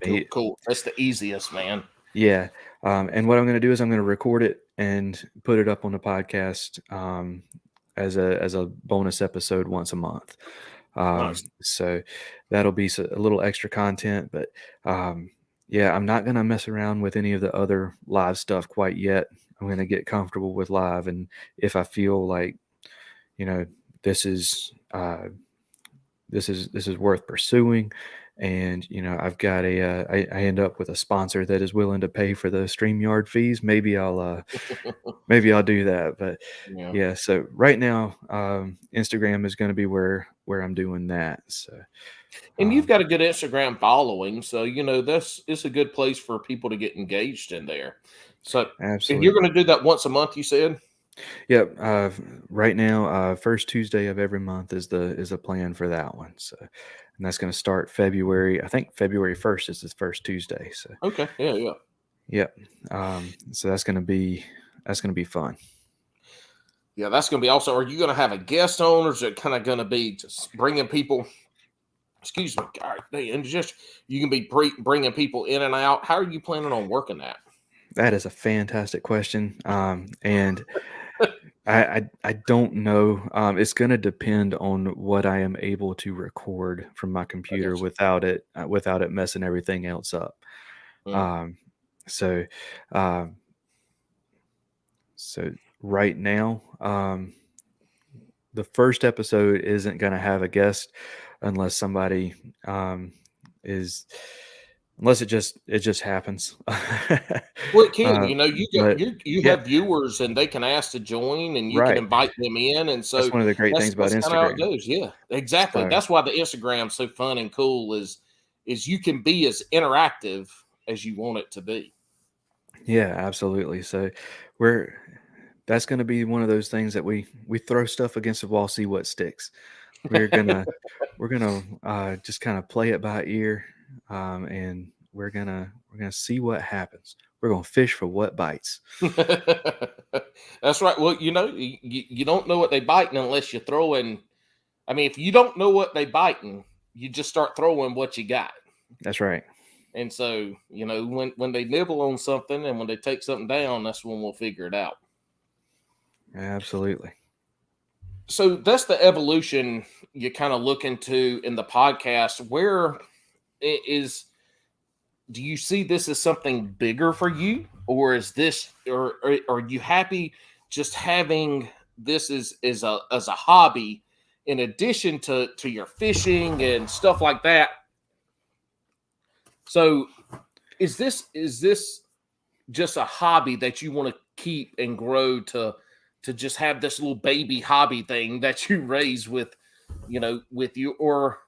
cool, cool. That's the easiest, man. Yeah. And what I'm going to do is I'm going to record it and put it up on the podcast as a bonus episode once a month. Nice. So that'll be a little extra content, but yeah, I'm not going to mess around with any of the other live stuff quite yet. I'm going to get comfortable with live, and if I feel like, you know, this is this is worth pursuing, and I've got I end up with a sponsor that is willing to pay for the StreamYard fees, maybe I'll do that. But Yeah. yeah, so right now Instagram is going to be where I'm doing that. So And you've um, got a good Instagram following, so it's a good place for people to get engaged in there. So, and you're absolutely. going to do that once a month, you said? Yep. Right now, first Tuesday of every month is the plan for that one. So, and that's going to start February. I think February 1st is the first Tuesday. So, Okay, yeah, yeah. yep. So that's gonna be fun. Yeah, that's going to be also. Are you going to have a guest on, or is it kind of going to be just bringing people? Excuse me, God, and just you can be bringing people in and out. How are you planning on working that? That is a fantastic question. And I don't know. It's going to depend on what I am able to record from my I computer got without it messing everything else up. you. Um, so, um, so right now, the first episode isn't going to have a guest unless somebody is unless it just happens. Well, it can. uh, but You yeah, have viewers, and they can ask to join, and you can right. invite them in, and That's so one of the great things about that's kind of how it Instagram. goes. Yeah, exactly. So That's why the Instagram's so fun and cool. Is you can be as interactive as you want it to be. yeah, absolutely. So we're that's going to be one of those things that we throw stuff against the wall, see what sticks. We're gonna just kind of play it by ear, and we're gonna see what happens. We're gonna fish for what bites. That's right. Well, you don't know what they biting unless you're throwing. I mean, if you don't know what they biting, you just start throwing what you got. That's right. And so, when they nibble on something and when they take something down, that's when we'll figure it out. Absolutely. So that's the evolution you kind of look into in the podcast. Where is do you see this as something bigger for you, or is this, or are you happy just having this as a hobby in addition to your fishing and stuff like that? So is this just a hobby that you want to keep and grow to just have this little baby hobby thing that you raise with you, or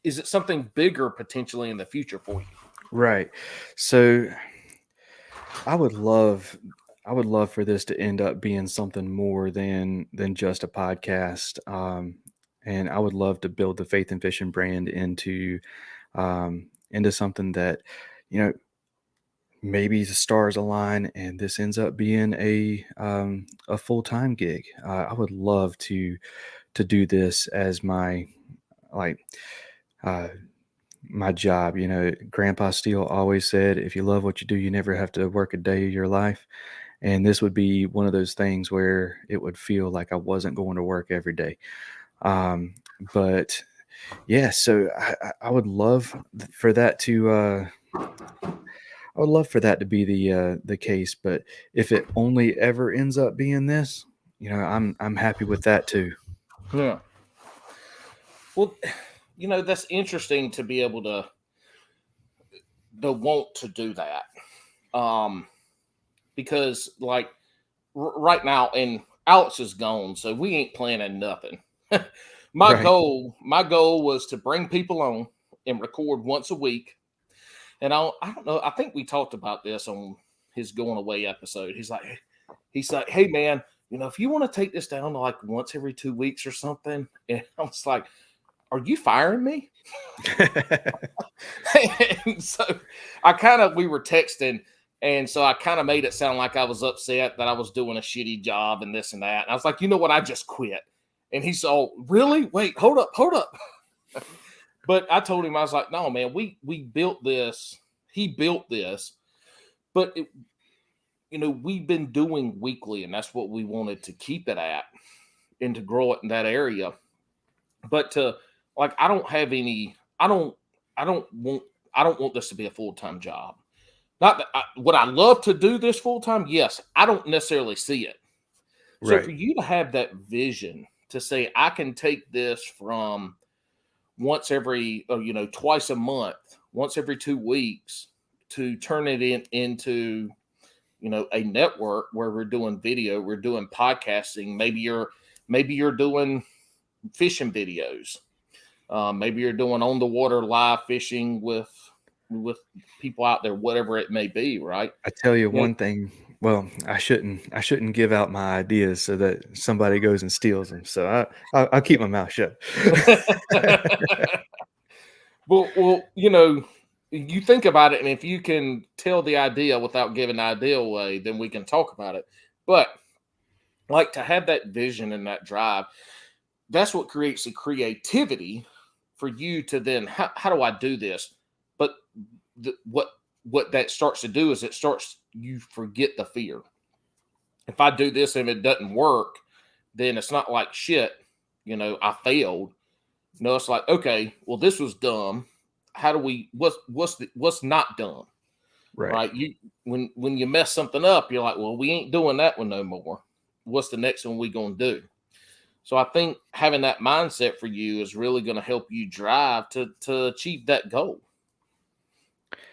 is it something bigger potentially in the future for you? Right. So I would love I would love for this to end up being something more than just a podcast. And I would love to build the Faith and Fishing brand into something that, you know, maybe the stars align and this ends up being a full-time gig. I would love to do this as like uh, my job. Grandpa Steele always said, if you love what you do, you never have to work a day of your life. And this would be one of those things where it would feel like I wasn't going to work every day. But yeah, so I would love for that to I would love for that to be the case. But if it only ever ends up being this, I'm happy with that too. Yeah. Well, that's interesting to be able to want to do that. Um, because like right now, and Alex is gone, so we ain't planning nothing. Right. My goal was to bring people on and record once a week. And I don't know, I think we talked about this on his going away episode. He's like, hey man, if you want to take this down to like once every 2 weeks or something. And I was like, are you firing me? And so we were texting, And so I kind of made it sound like I was upset that I was doing a shitty job and this and that. And I was like, you know what? I just quit. And he's all, really? Wait, hold up. But I told him, I was like, no, man, we built this. He built this. But, we've been doing weekly, and that's what we wanted to keep it at and to grow it in that area. But I don't have any, I don't want this to be a full-time job. Not that would I love to do this full-time? Yes. I don't necessarily see it. So for you to have that vision to say, I can take this from once every, twice a month, once every 2 weeks, to turn it into, a network where we're doing video, we're doing podcasting. Maybe you're doing fishing videos. Maybe you're doing on the water live fishing with people out there, whatever it may be, right? I tell you one thing. Well, I shouldn't give out my ideas so that somebody goes and steals them. So I'll keep my mouth shut. Well, you think about it, and if you can tell the idea without giving the idea away, then we can talk about it. But to have that vision and that drive, that's what creates the creativity for you to then, how do I do this? But what that starts to do is you forget the fear. If I do this and it doesn't work, then it's not like shit, I failed. No, it's like, okay, well, this was dumb. How do we, what's not dumb? Right? When you mess something up, you're like, well, we ain't doing that one no more. What's the next one we gonna do? So I think having that mindset for you is really going to help you drive to achieve that goal.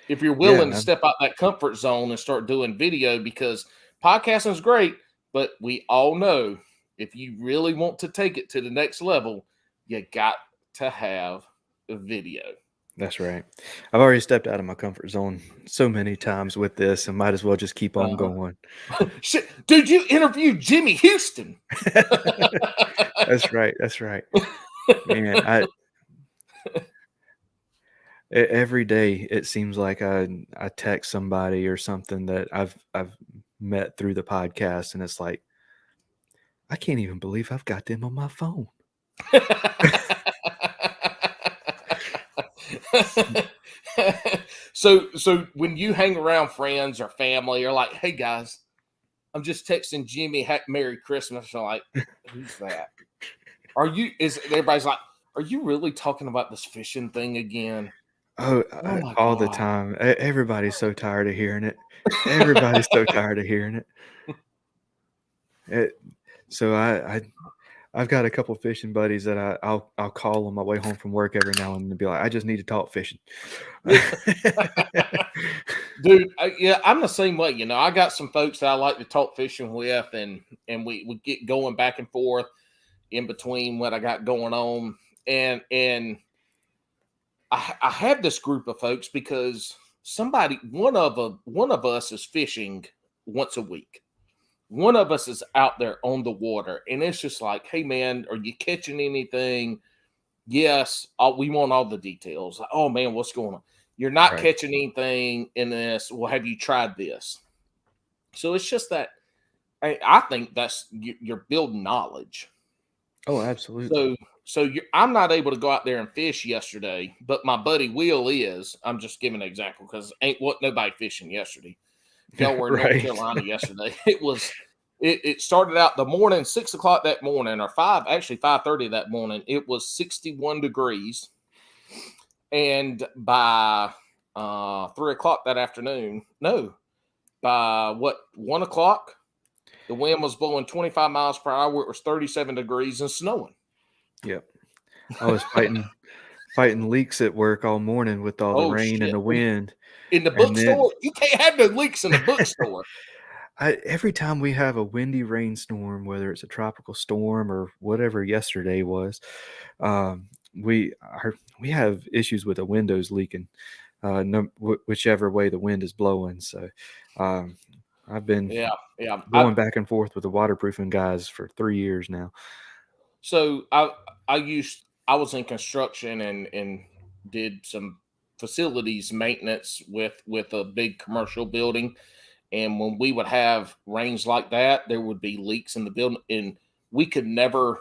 If you're willing to step out that comfort zone and start doing video, because podcasting is great, but we all know if you really want to take it to the next level, you got to have a video. That's right. I've already stepped out of my comfort zone so many times with this, and might as well just keep on going. Shit, dude, you interviewed Jimmy Houston. That's right. Man, every day it seems like I text somebody or something that I've met through the podcast, and it's like, I can't even believe I've got them on my phone. So when you hang around friends or family, you're like, hey guys, I'm just texting Jimmy, Merry Christmas. I'm like, who's that? Everybody's like, are you really talking about this fishing thing again? Oh all the time. Everybody's so tired of hearing it. Everybody's so tired of hearing it. So I've got a couple of fishing buddies that I'll call on my way home from work every now and then and be like, I just need to talk fishing. Dude, I'm the same way. I got some folks that I like to talk fishing with, and we get going back and forth in between what I got going on. And I have this group of folks because one of us is fishing once a week. One of us is out there on the water, and it's just like, hey man, are you catching anything? Yes. We want all the details. Like, oh man, what's going on? You're not catching anything in this. Well, have you tried this? So it's just that I think that's you're building knowledge. Oh, absolutely. So I'm not able to go out there and fish yesterday, but my buddy Will is. I'm just giving an example because ain't nobody fishing yesterday. If y'all were in North Carolina yesterday, it started out the morning, 6 o'clock that morning, or 5:30 that morning. It was 61 degrees. And by 3 o'clock that afternoon, by 1 o'clock, the wind was blowing 25 miles per hour. It was 37 degrees and snowing. Yep. I was fighting leaks at work all morning with all the rain and the wind. In the bookstore, you can't have no leaks in the bookstore. Every time we have a windy rainstorm, whether it's a tropical storm or whatever yesterday was, we have issues with the windows leaking, whichever way the wind is blowing. So I've been going back and forth with the waterproofing guys for 3 years now. So I was in construction and did some facilities maintenance with a big commercial building, And when we would have rains like that, there would be leaks in the building, and we could never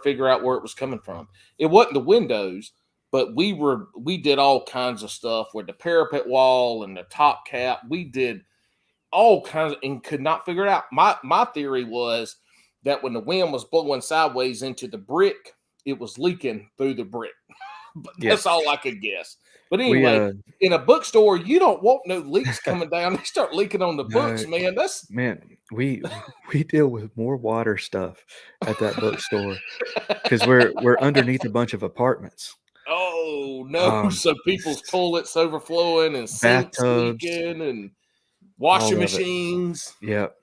figure out where it was coming from. It wasn't the windows, but we did all kinds of stuff with the parapet wall and the top cap. We did all kinds and could not figure it out. My theory was that when the wind was blowing sideways into the brick, it was leaking through the brick. But that's all I could guess. But anyway, in a bookstore, you don't want no leaks coming down. They start leaking on the books, man. We deal with more water stuff at that bookstore because we're underneath a bunch of apartments. Oh no! So people's toilets overflowing and sinks bathtubs, leaking and washing machines. Yep.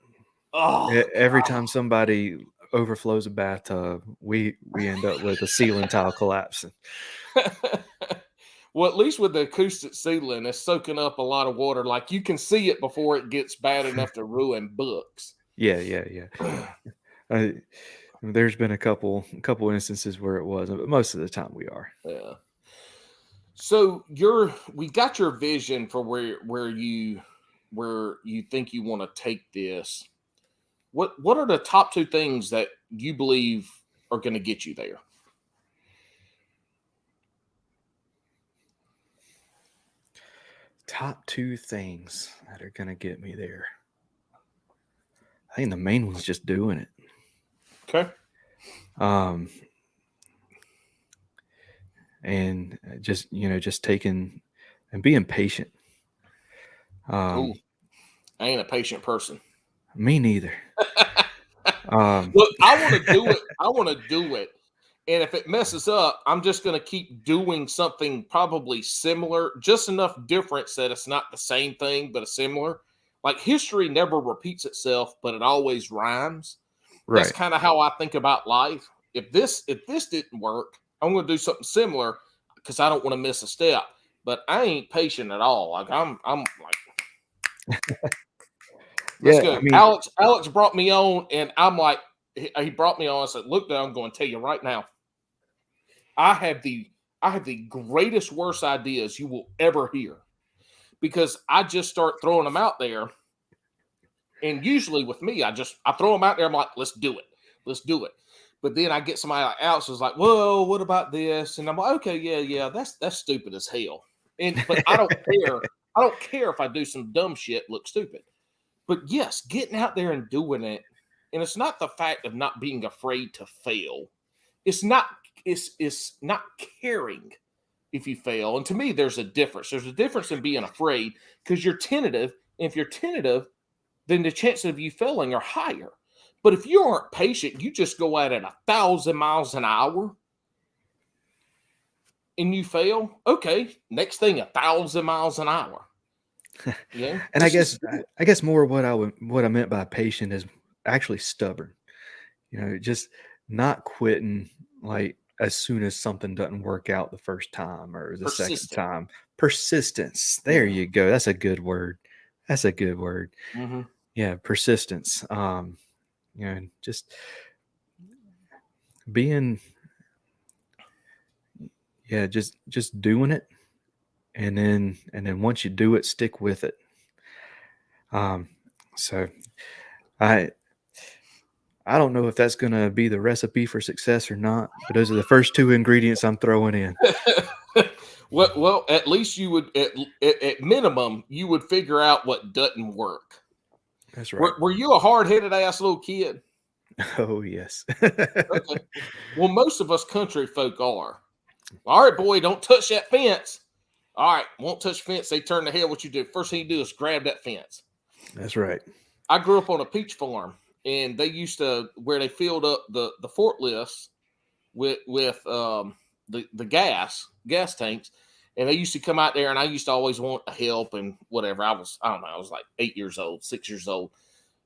Oh, every time somebody overflows a bathtub, we end up with a ceiling tile collapsing. Well, at least with the acoustic ceiling, it's soaking up a lot of water. Like you can see it before it gets bad enough to ruin books. Yeah. There's been a couple instances where it wasn't, but most of the time we are. Yeah. So we got your vision for where you think you want to take this. What are the top 2 things that you believe are going to get you there? Top 2 things that are going to get me there. I think the main one's just doing it. Okay. And just taking and being patient. Cool. I ain't a patient person. Me neither. Look, I want to do it. And if it messes up, I'm just going to keep doing something probably similar, just enough difference that it's not the same thing, but a similar. Like history never repeats itself, but it always rhymes. Right. That's kind of how I think about life. If this didn't work, I'm going to do something similar because I don't want to miss a step. But I ain't patient at all. Like I'm like, let's go. I mean, Alex brought me on, and I'm like, he brought me on. I said, look, I'm going to tell you right now. I have the greatest, worst ideas you will ever hear because I just start throwing them out there. And usually with me, I throw them out there. I'm like, let's do it. But then I get somebody like Alex who's like, whoa, what about this? And I'm like, okay, yeah, that's stupid as hell. But I don't care. I don't care if I do some dumb shit, look stupid. But yes, getting out there and doing it. And it's not the fact of not being afraid to fail. It's not caring if you fail. And to me, there's a difference. There's a difference in being afraid because you're tentative. And if you're tentative, then the chances of you failing are higher. But if you aren't patient, you just go at it 1,000 miles an hour and you fail. Okay, next thing 1,000 miles an hour. Yeah. And I guess more what I meant by patient is actually stubborn. Just not quitting like as soon as something doesn't work out the first time or the second time. Persistence. There you go. That's a good word. Mm-hmm. Yeah, persistence. Just being, just doing it, and then once you do it, stick with it. So I don't know if that's going to be the recipe for success or not, but those are the first 2 ingredients I'm throwing in. Well, at least you would, at minimum, you would figure out what doesn't work. That's right. Were you a hard-headed ass little kid? Oh, yes. Okay. Well, most of us country folk are. All right, boy, don't touch that fence. All right, won't touch the fence. They turn the hell. What you do? First thing you do is grab that fence. That's right. I grew up on a peach farm, and they used to where they filled up the forklifts with the gas tanks, and they used to come out there, and I used to always want to help and whatever. I was like 8 years old, 6 years old.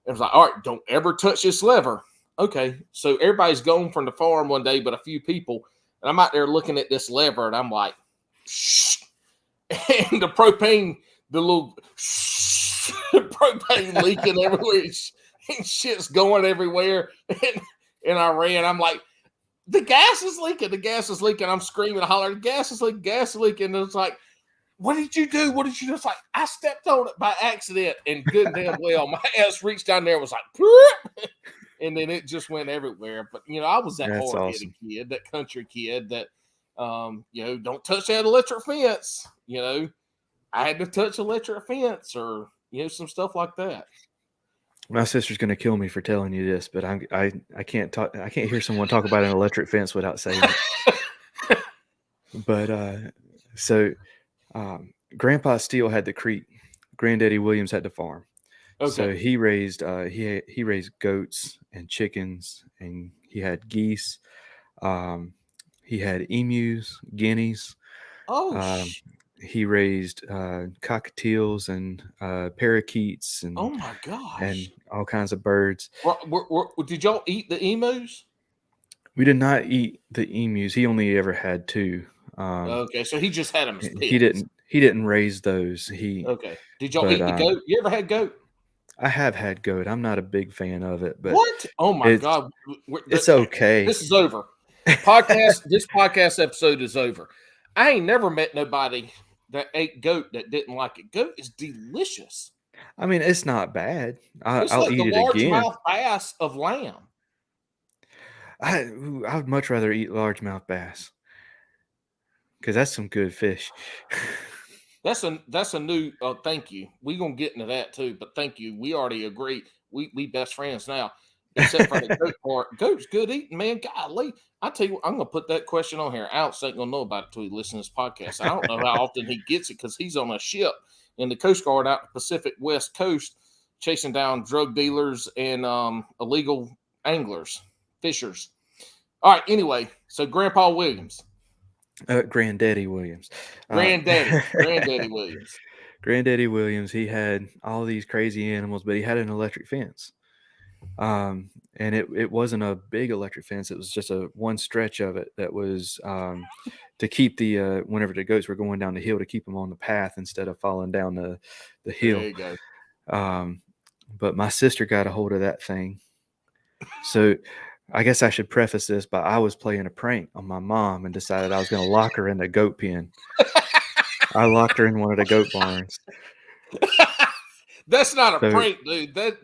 It was like, all right, don't ever touch this lever. Okay, so everybody's gone from the farm one day, but a few people, and I'm out there looking at this lever, and I'm like, shh. And the propane, the little propane leaking everywhere, and shit's going everywhere. And I ran. I'm like, the gas is leaking. I'm screaming and hollering, gas is leaking. And it's like, what did you do? What did you do? It's like, I stepped on it by accident, and good and damn well, my ass reached down there and was like, and then it just went everywhere. But, I was that hard-headed kid, that country kid that, don't touch that electric fence. I had to touch electric fence or, some stuff like that. My sister's going to kill me for telling you this, but I can't talk. I can't hear someone talk about an electric fence without saying it. But Grandpa Steele had the creek. Granddaddy Williams had the farm. Okay. So he raised he raised goats and chickens, and he had geese. He had emus, guineas. He raised cockatiels and parakeets and oh my gosh, and all kinds of birds. Did y'all eat the emus? We did not eat the emus. He only ever had 2. Okay, so he just had them as pets. He didn't raise those. Okay. Did y'all eat the goat? You ever had goat? I have had goat. I'm not a big fan of it, but what? Oh my God. It's okay. This is over. This podcast episode is over. I ain't never met nobody that ate goat that didn't like it. Goat is delicious. I mean, it's not bad. It's I'll like eat the it again. largemouth bass of lamb. I would much rather eat largemouth bass because that's some good fish. That's a new. Thank you. We're gonna get into that too, but thank you. We already agreed. We best friends now, except for the goat part. Goat's good eating, man. Golly, I tell you, I'm gonna put that question on here. Alex ain't gonna know about it till he listens to this podcast. I don't know how often he gets it because he's on a ship in the Coast Guard out the Pacific West Coast, chasing down drug dealers and illegal anglers, fishers. All right. Anyway, so Grandpa Williams. Granddaddy Williams. Granddaddy Williams. Granddaddy Williams, he had all these crazy animals, but he had an electric fence. And it wasn't a big electric fence. It was just one stretch of it that was to keep the whenever the goats were going down the hill, to keep them on the path instead of falling down the hill. There you go. But my sister got a hold of that thing. So I guess I should preface this by I was playing a prank on my mom and decided I was going to lock her in the goat pen. I locked her in one of the goat barns. That's not a prank, dude. That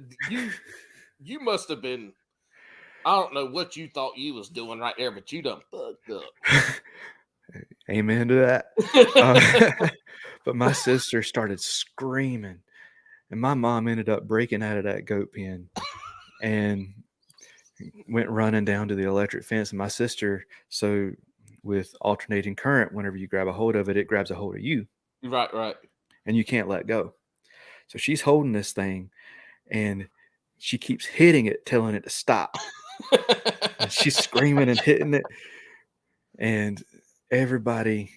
you must have been. I don't know what you thought you was doing right there, but you done fucked up. Amen to that. But my sister started screaming, and my mom ended up breaking out of that goat pen and went running down to the electric fence. And my sister, so with alternating current, whenever you grab a hold of it, it grabs a hold of you. Right. And you can't let go. So she's holding this thing, and she keeps hitting it, telling it to stop. And she's screaming and hitting it. And everybody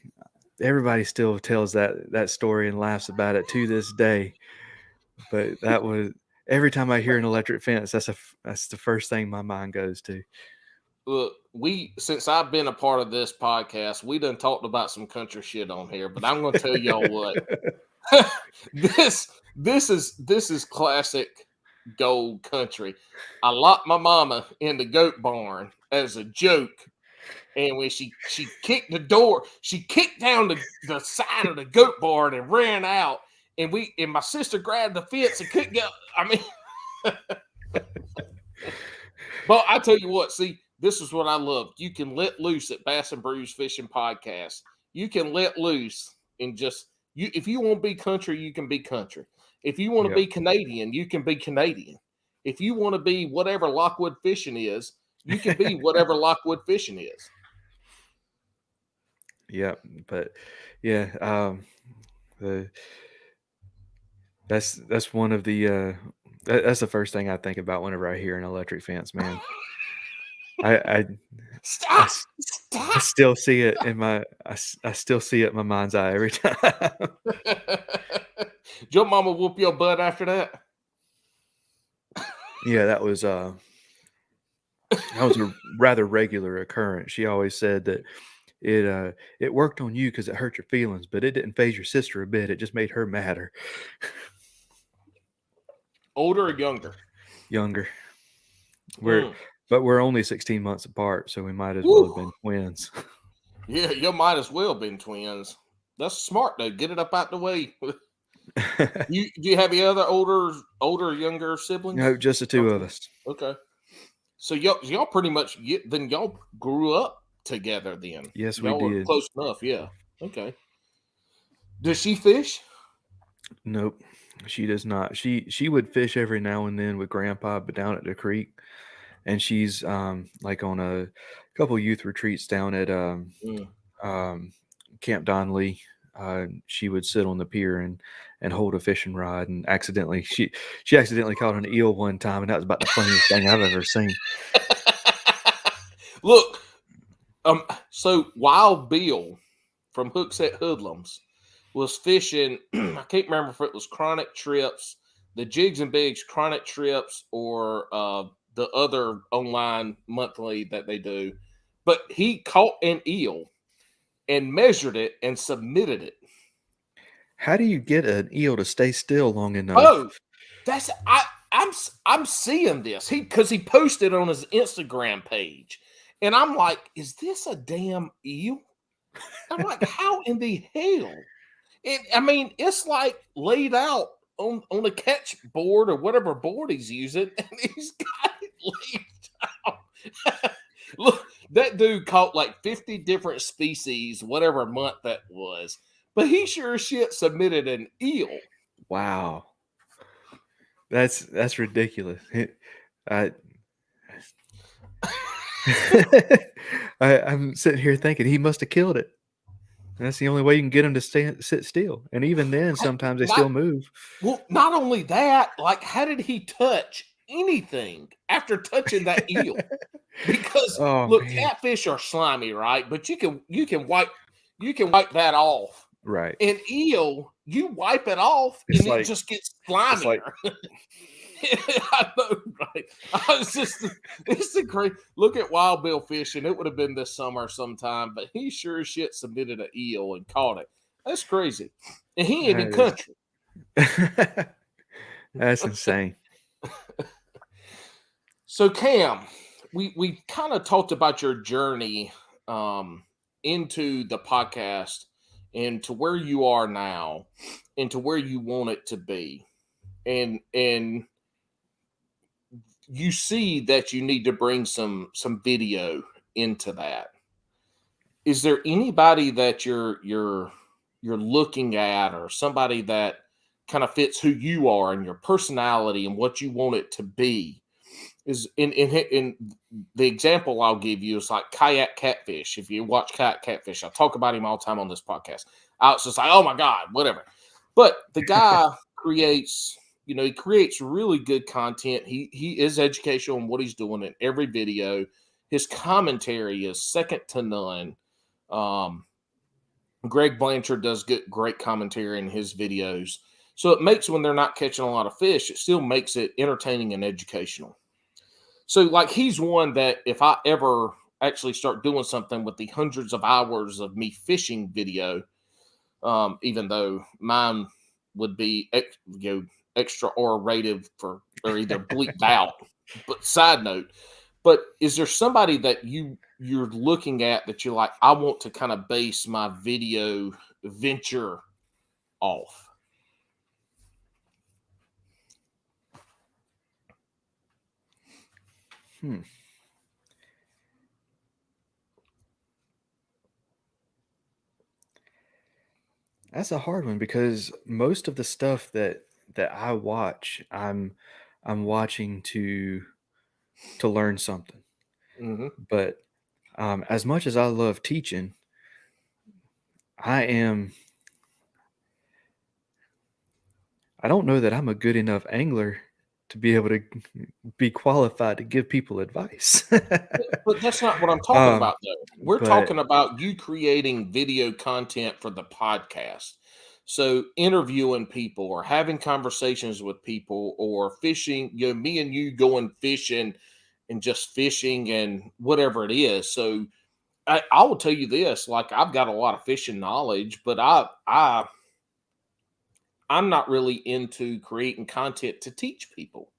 still tells that story and laughs about it to this day. But that was, every time I hear an electric fence, that's the first thing my mind goes to. Look, since I've been a part of this podcast, we done talked about some country shit on here, but I'm going to tell y'all what. This is classic gold country. I locked my mama in the goat barn as a joke, and when she kicked the door, she kicked down the side of the goat barn and ran out, and my sister grabbed the fence and couldn't go. I mean, but I tell you what, see, this is what I love. You can let loose at Bass and Brews Fishing Podcast. You can let loose and just if you want to be country, you can be country. If you want to be Canadian, you can be Canadian. If you want to be whatever Lockwood Fishing is, you can be whatever Lockwood Fishing is. Yeah, but yeah, that's one of the that's the first thing I think about whenever I hear an electric fence, man. I still see it in my I still see it in my mind's eye every time. Your mama whoop your butt after that? Yeah, that was a rather regular occurrence. She always said that it worked on you because it hurt your feelings, but it didn't faze your sister a bit. It just made her madder. Older or younger? Younger. But we're only 16 months apart, so we might as well have been twins. Yeah, you might as well have been twins. That's smart though. Get it up out the way. Do you have any other older, younger siblings? No, just the two of us. Okay. So y'all pretty much then y'all grew up together then. Yes, Y'all we were did. close enough, yeah. Okay. Does she fish? Nope, she does not. She would fish every now and then with Grandpa, but down at the creek, and she's like on a couple youth retreats down at um, Camp Donley. She would sit on the pier and hold a fishing rod, and she accidentally caught an eel one time, and that was about the funniest thing I've ever seen. Look, so Wild Bill from Hookset Hoodlums was fishing. I can't remember if it was Chronic Trips, the Jigs and Bigs Chronic Trips, or the other online monthly that they do. But he caught an eel and measured it and submitted it. How do you get an eel to stay still long enough? Oh, I'm seeing this. Because he posted on his Instagram page. And I'm like, is this a damn eel? I'm like, how in the hell? It's like laid out on a catch board or whatever board he's using, and he's got it laid out. Look, that dude caught like 50 different species, whatever month that was. But he sure as shit submitted an eel. Wow. That's ridiculous. I'm sitting here thinking he must have killed it. That's the only way you can get them to sit still. And even then, sometimes they still move. Well, not only that, like, how did he touch anything after touching that eel? Because look, catfish are slimy, right? But you can wipe that off. Right. An eel, you wipe it off and it just gets slimier. I know, right? It's a great look at Wild Bill fishing. It would have been this summer sometime, but he sure as shit submitted an eel and caught it. That's crazy. And he ain't in country. That's insane. So Cam, we kind of talked about your journey into the podcast and to where you are now and to where you want it to be. And you see that you need to bring some video into that. Is there anybody that you're looking at, or somebody that kind of fits who you are and your personality and what you want it to be? Is in the example I'll give you is like Kayak Catfish. If you watch Kayak Catfish, I talk about him all the time on this podcast. I was just like, oh my God, whatever. But the guy creates really good content. He is educational in what he's doing in every video. His commentary is second to none. Greg Blanchard does great commentary in his videos. So it makes, when they're not catching a lot of fish, it still makes it entertaining and educational. So like, he's one that if I ever actually start doing something with the hundreds of hours of me fishing video, even though mine would be extra R-rated or either bleeped out. But side note, but is there somebody that you're looking at that you're like, I want to kind of base my video venture off? That's a hard one, because most of the stuff that I watch, I'm watching to learn something. Mm-hmm. But as much as I love teaching, I don't know that I'm a good enough angler to be able to be qualified to give people advice. But that's not what I'm talking about, though. We're talking about you creating video content for the podcast. So interviewing people or having conversations with people or fishing, me and you going fishing and just fishing and whatever it is. So I will tell you this, like, I've got a lot of fishing knowledge, but I'm not really into creating content to teach people.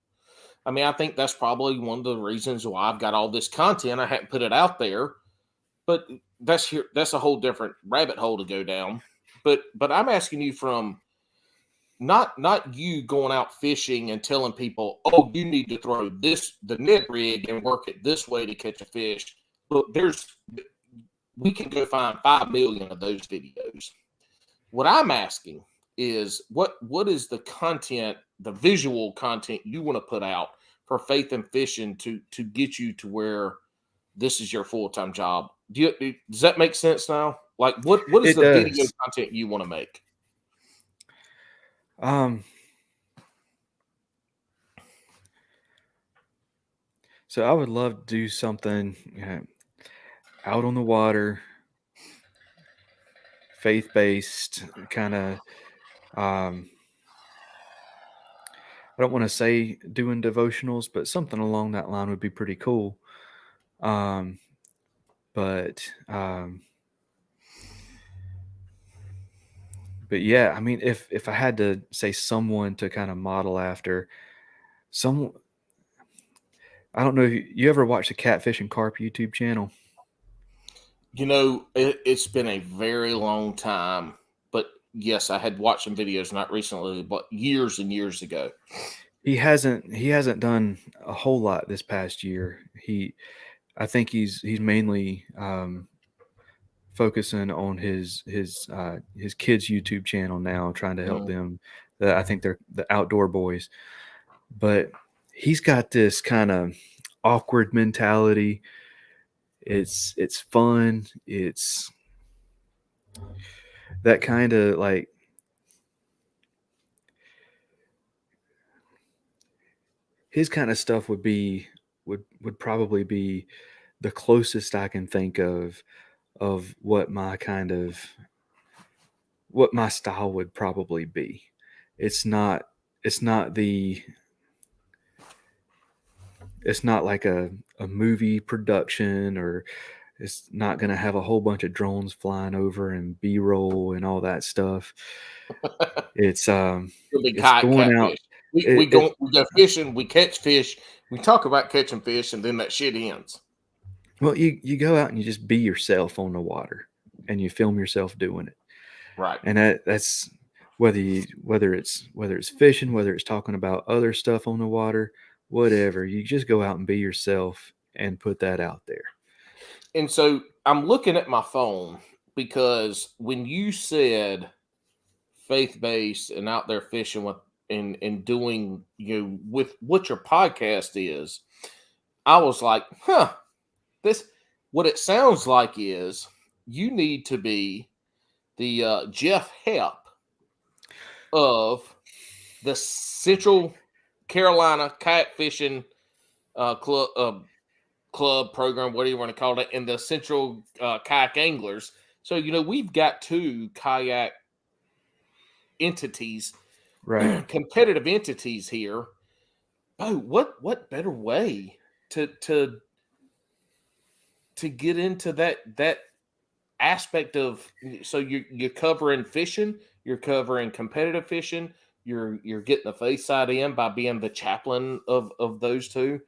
I think that's probably one of the reasons why I've got all this content. I haven't put it out there, but that's a whole different rabbit hole to go down. but I'm asking you from not you going out fishing and telling people, oh, you need to throw the net rig and work it this way to catch a fish. Look, we can go find 5 million of those videos. What I'm asking is what is the content, the visual content you want to put out for Faith and Fishing to get you to where this is your full-time job? Does that make sense now? Like what is the video content you want to make? So I would love to do something out on the water, faith-based kind of. I don't want to say doing devotionals, but something along that line would be pretty cool. But yeah, I mean, if I had to say someone to kind of model after, I don't know if you ever watch the Catfish and Carp YouTube channel. You know, it's been a very long time, but yes, I had watched some videos, not recently, but years and years ago. He hasn't done a whole lot this past year. I think he's mainly focusing on his kids' YouTube channel now, trying to help them. I think they're the Outdoor Boys, but he's got this kind of awkward mentality. It's fun. It's that kind of like his kind of stuff would probably be the closest I can think of what my style would probably be. It's not like a movie production, or it's not going to have a whole bunch of drones flying over and B-roll and all that stuff. It's going out. We go fishing, we catch fish, we talk about catching fish, and then that shit ends. Well, you go out and you just be yourself on the water, and you film yourself doing it. Right. And that's whether it's fishing, whether it's talking about other stuff on the water, whatever. You just go out and be yourself and put that out there. And so I'm looking at my phone because when you said faith-based and out there fishing with and doing, you know, with what your podcast is, I was like, this, what it sounds like is you need to be the Jeff Hepp of the Central Carolina Kayak Fishing club program, what do you want to call it, and the Central Kayak Anglers. So, you know, we've got 2 kayak entities, right? Competitive entities here. Oh, what better way to get into that aspect of, so you're covering fishing, you're covering competitive fishing, you're getting the face side in by being the chaplain of those 2.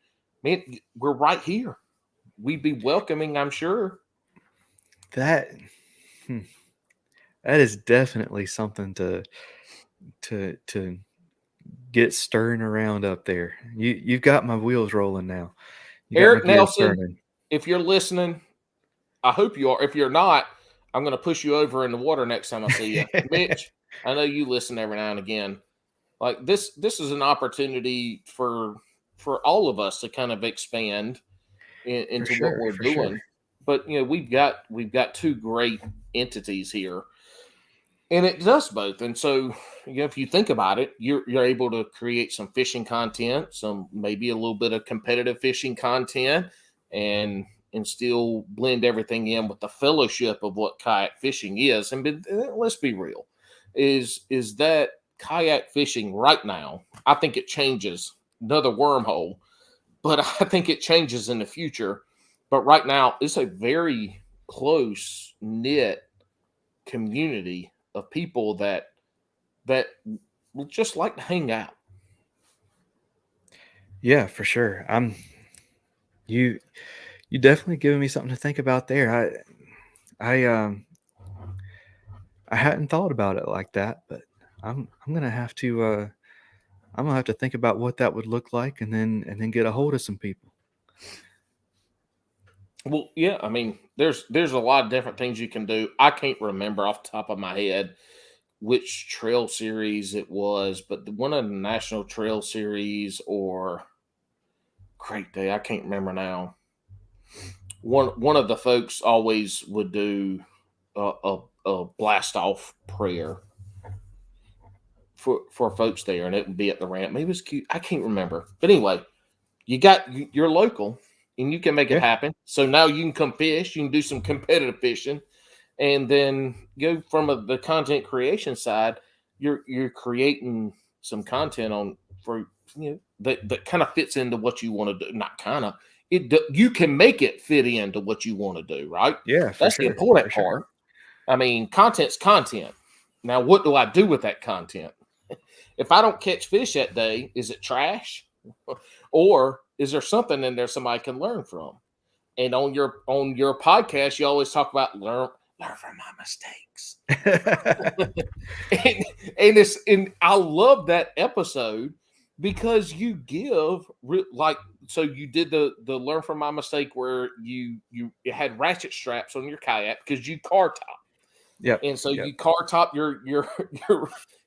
Man, we're right here. We'd be welcoming, I'm sure. That is definitely something to get stirring around up there. You've got my wheels rolling now. Eric Nelson, if you're listening, I hope you are. If you're not, I'm going to push you over in the water next time I see you. Mitch, I know you listen every now and again. Like this is an opportunity for all of us to kind of expand into what we're doing. Sure. But you know, we've got 2 great entities here, and it does both. And so, you know, if you think about it, you're able to create some fishing content, some maybe a little bit of competitive fishing content, and still blend everything in with the fellowship of what kayak fishing is. And let's be real, is that kayak fishing right now, I think it changes, another wormhole, but I think it changes in the future. But right now, it's a very close knit community of people that just like to hang out. Yeah, for sure. You definitely giving me something to think about there. I hadn't thought about it like that, but I'm gonna have to I'm gonna have to think about what that would look like, and then get a hold of some people. Well, yeah, I mean, there's a lot of different things you can do. I can't remember off the top of my head which trail series it was, but one of the national trail series or Great Day, I can't remember now. One of the folks always would do a blast off prayer for folks there, and it would be at the ramp. Maybe it was cute. I can't remember, but anyway, you're local and you can make it Yeah, happen. So now you can come fish. You can do some competitive fishing, and then go from the content creation side. You're creating some content on for that kind of fits into what you want to do. Not kind of you can make it fit into what you want to do. Right. yeah, for That's the sure, for important sure. part. I mean, content's content. Now, what do I do with that content? If I don't catch fish that day, is it trash? Or is there something in there somebody can learn from? And on your podcast, you always talk about learn from my mistakes. and, and I love that episode because you give like so you did the learn from my mistake where you had ratchet straps on your kayak because you car top. Yep, And so yep, you car top your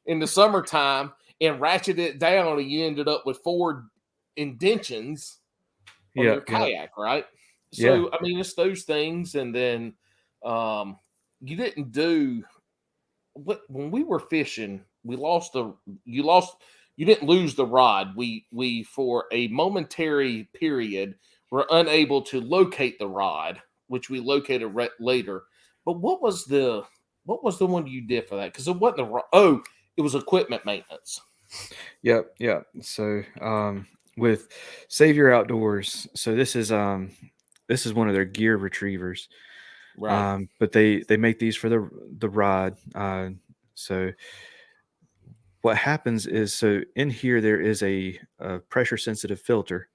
in the summertime and ratchet it down, and you ended up with 4 indentions on your yep, yep. kayak, right? Yeah, So I mean, it's those things, and then um, you didn't do what when we were fishing. We lost the you lost you didn't lose the rod. We for a momentary period were unable to locate the rod, which we located later. But what was the one you did for that? Because it wasn't the oh, it was equipment maintenance. yep, yep. So with Savior Outdoors, so this is one of their gear retrievers. Right. But they make these for the rod. So what happens is, so in here there is a pressure sensitive filter.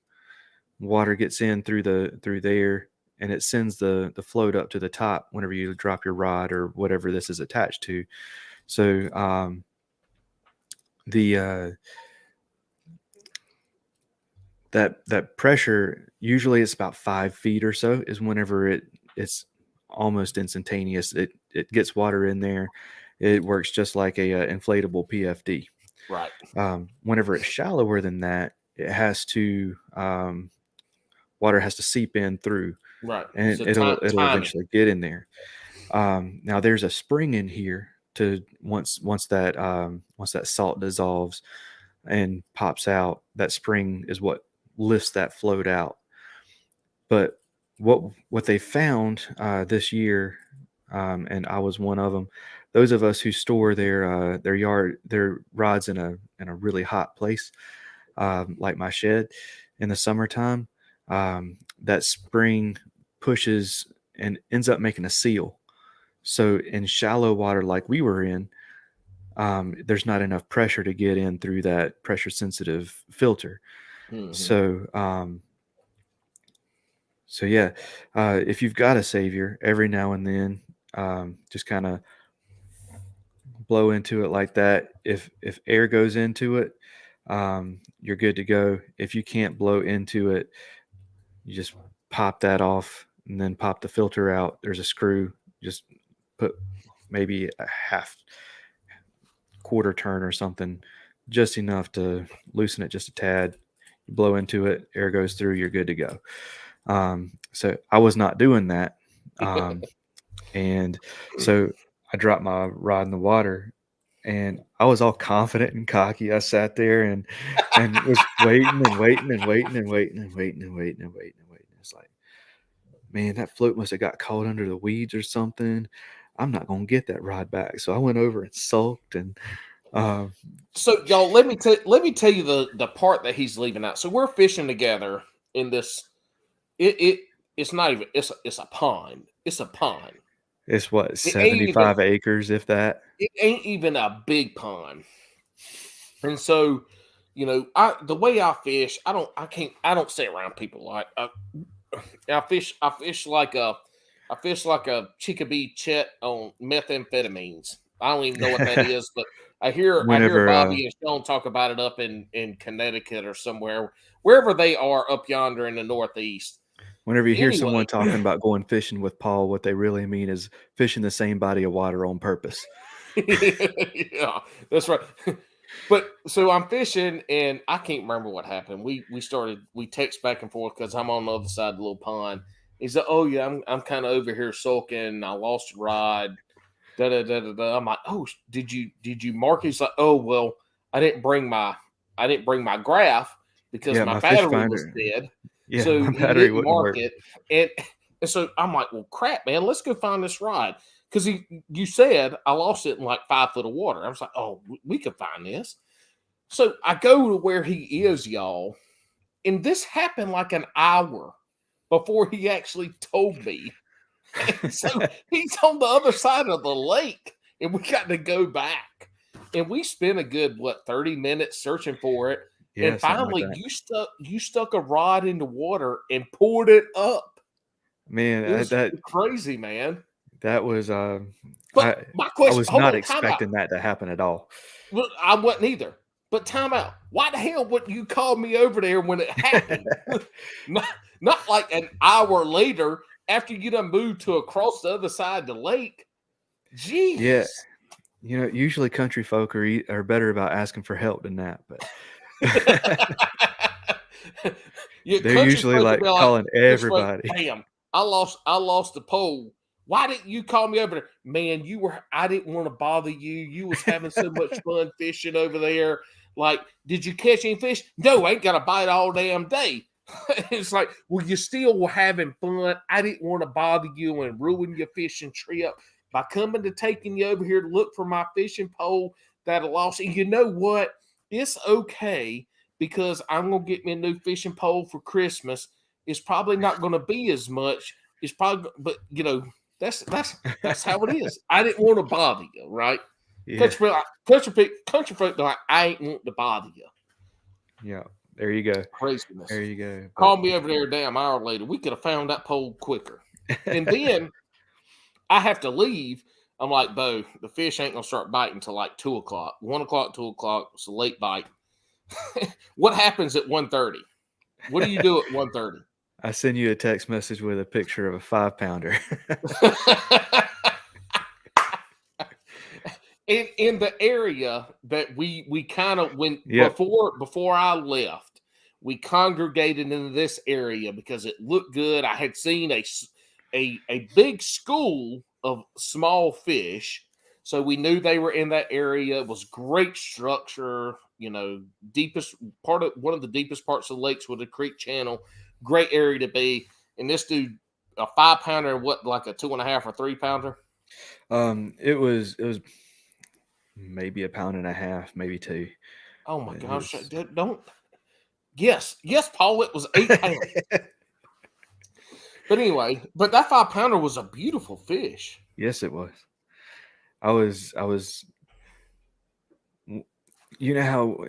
Water gets in through there, and it sends the float up to the top whenever you drop your rod or whatever this is attached to. So the that pressure, usually it's about 5 feet or so, is whenever it's almost instantaneous. It gets water in there. It works just like a inflatable PFD. Right. Whenever it's shallower than that, it has to water has to seep in through, Right. and So it'll timing. eventually get in there. Now there's a spring in here to once that salt dissolves and pops out, that spring is what lifts that float out. But what they found this year, and I was one of them. Those of us who store their rods in a really hot place, like my shed in the summertime, that spring pushes and ends up making a seal. So in shallow water like we were in, there's not enough pressure to get in through that pressure sensitive filter. Mm-hmm. So so yeah, if you've got a Savior, every now and then, just kind of blow into it like that. If air goes into it, you're good to go. If you can't blow into it, you just pop that off and then pop the filter out. There's a screw. Just put maybe a half quarter turn or something, just enough to loosen it just a tad. You blow into it, air goes through, you're good to go. So I was not doing that. And so I dropped my rod in the water, and I was all confident and cocky. I sat there and was waiting and waiting and waiting and waiting and waiting and waiting and waiting and waiting. It's like, man, that float must have got caught under the weeds or something. I'm not gonna get that rod back. So I went over and sulked, and um, So y'all, let me tell you the part that he's leaving out. So we're fishing together in this. It's not even it's a pond. It's a pond. it's what, It ain't even 75 acres, if that. it ain't even a big pond. And so, I the way I fish, I don't stay around people like I fish like a Chickabee Chet on methamphetamines. I don't even know what that is, but I hear Bobby and Sean talk about it up in Connecticut or somewhere, wherever they are up yonder in the Northeast. Whenever you hear someone talking about going fishing with Paul, what they really mean is fishing the same body of water on purpose. Yeah, that's right. But so I'm fishing, and I can't remember what happened. We text back and forth because I'm on the other side of the little pond. He said, "Oh yeah, I'm kind of over here sulking. I lost a rod." Da, da, da, da, da. I'm like, "Oh, did you mark?" He's like, "Oh well, I didn't bring my graph because my battery was dead." Yeah, So my he battery didn't wouldn't mark work. it, and so I'm like, "Well, crap, man, let's go find this rod." Because you said I lost it in like 5 foot of water. I was like, "Oh, we could find this." So I go to where he is, y'all, and this happened like an hour before he actually told me. And so he's on the other side of the lake, and we got to go back. And we spent a good 30 minutes searching for it. Yeah, And finally, like you stuck a rod in the water and pulled it up. Man, It was crazy, man. That was But my I question, was hold not on, time out. expecting that to happen at all. Well, I wasn't either. But time out. Why the hell wouldn't you call me over there when it happened? not like an hour later after you done moved to across the other side of the lake. Jeez. Yeah. You know, usually country folk are better about asking for help than that, but they're usually like calling everybody. Damn, I lost the pole. Why didn't you call me over there? Man, I didn't want to bother you. You was having so much fun fishing over there. Like, did you catch any fish? No, I ain't got a bite all damn day. It's like, well, you still were having fun. I didn't want to bother you and ruin your fishing trip by coming to taking you over here to look for my fishing pole that I lost. And you know what? It's okay because I'm gonna get me a new fishing pole for Christmas. It's probably not going to be as much. It's probably, but you know, that's how it is. I didn't want to bother you, right? Yeah. Country folk, like, I ain't want to bother you. Yeah, there you go. Craziness. There you go. Call me over there a damn hour later. We could have found that pole quicker. And then I have to leave. I'm like, Bo, the fish ain't gonna start biting until like 2 o'clock. 1 o'clock, 2 o'clock. It's a late bite. What happens at 1:30? What do you do at 1:30? I send you a text message with a picture of a 5-pounder. in the area that we kind of went before I left, we congregated in this area because it looked good. I had seen a big school of small fish, so we knew they were in that area. It was great structure, you know, one of the deepest parts of the lakes with the creek channel. Great area to be. And this dude, a 5-pounder, what, like a 2.5 or 3-pounder? It was maybe 1.5 pounds, maybe 2. Oh my gosh! Don't. Yes, Paul. It was 8 pounds. But anyway, that 5-pounder was a beautiful fish. Yes, it was. I was. You know how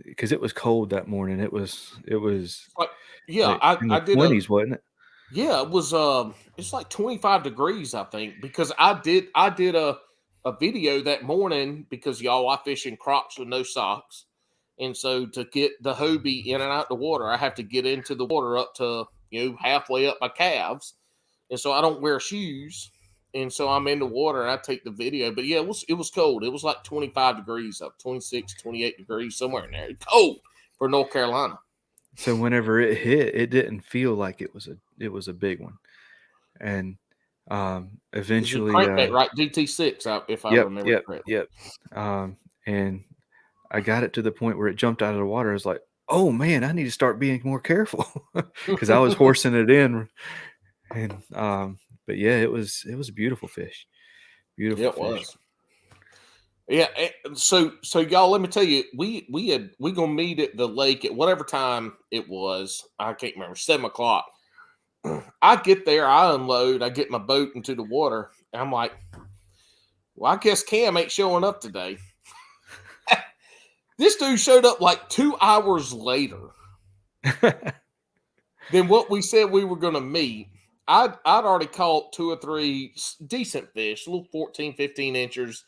because it was cold that morning. It was like, yeah, like in the I did 20s, wasn't it? Yeah, it was. It's like 25 degrees, I think, because I did a video that morning because y'all, I fish in Crocs with no socks, and so to get the Hobie in and out the water, I have to get into the water up to halfway up my calves, and so I don't wear shoes. And so I'm in the water and I take the video. But yeah, it was cold. It was like 25 degrees up, 26, 28 degrees, somewhere in there. Cold for North Carolina. So whenever it hit, it didn't feel like it was a big one. And eventually crankbait, right? DT6, if I remember correctly. Yep. And I got it to the point where it jumped out of the water. I was like, oh man, I need to start being more careful because I was horsing it in. And but yeah, it was a beautiful fish. Beautiful fish. Was. Yeah, so y'all, let me tell you, we gonna meet at the lake at whatever time it was. I can't remember, 7 o'clock. I get there, I unload, I get my boat into the water, and I'm like, well, I guess Cam ain't showing up today. This dude showed up like 2 hours later than what we said we were gonna meet. I'd already caught 2 or 3 decent fish, little 14, 15 inchers.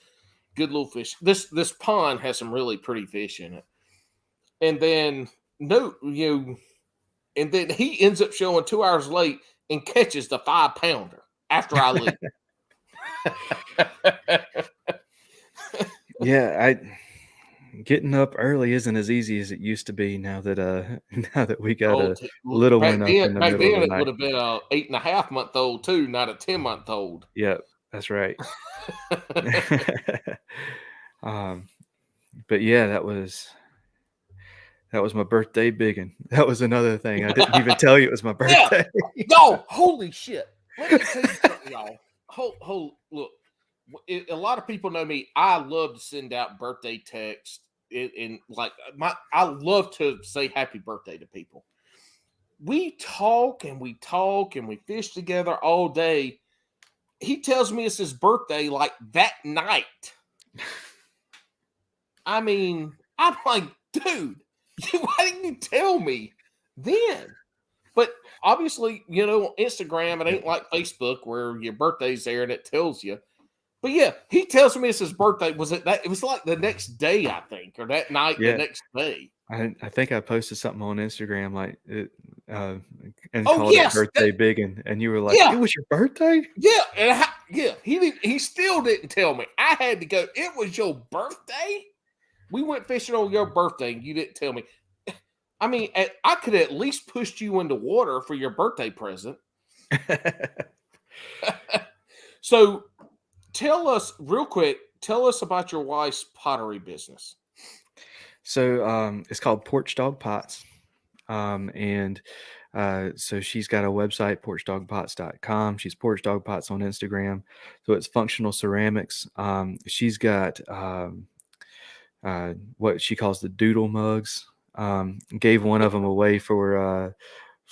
good little fish. This pond has some really pretty fish in it. And then and then he ends up showing 2 hours late and catches the 5-pounder after I leave. Yeah, getting up early isn't as easy as it used to be now that we got a little one up in the back middle of then the it night. would have been a 8.5-month-old too, not a 10-month-old. Yep, that's right. But yeah, that was my birthday biggin. That was another thing. I didn't even tell you it was my birthday. Yo, holy shit. Let me tell you something, y'all. Look, a lot of people know me. I love to send out birthday texts. I love to say happy birthday to people. We talk and we fish together all day. He tells me it's his birthday like that night. I mean, I'm like, dude, why didn't you tell me then? But obviously, on Instagram, it ain't like Facebook where your birthday's there and it tells you. But yeah, he tells me it's his birthday. Was it that? It was like the next day, I think, or that night, the next day. I think I posted something on Instagram like it, and Oh called it yes, birthday biggin, and you were like, "It was your birthday?" Yeah, and he still didn't tell me. I had to go. It was your birthday. We went fishing on your birthday, and you didn't tell me. I mean, I could at least pushed you into water for your birthday present. So, tell us real quick. Tell us about your wife's pottery business. So, it's called Porch Dog Pots, and so she's got a website, porchdogpots.com. She's Porch Dog Pots on Instagram. So it's functional ceramics. She's got what she calls the doodle mugs. Gave one of them away for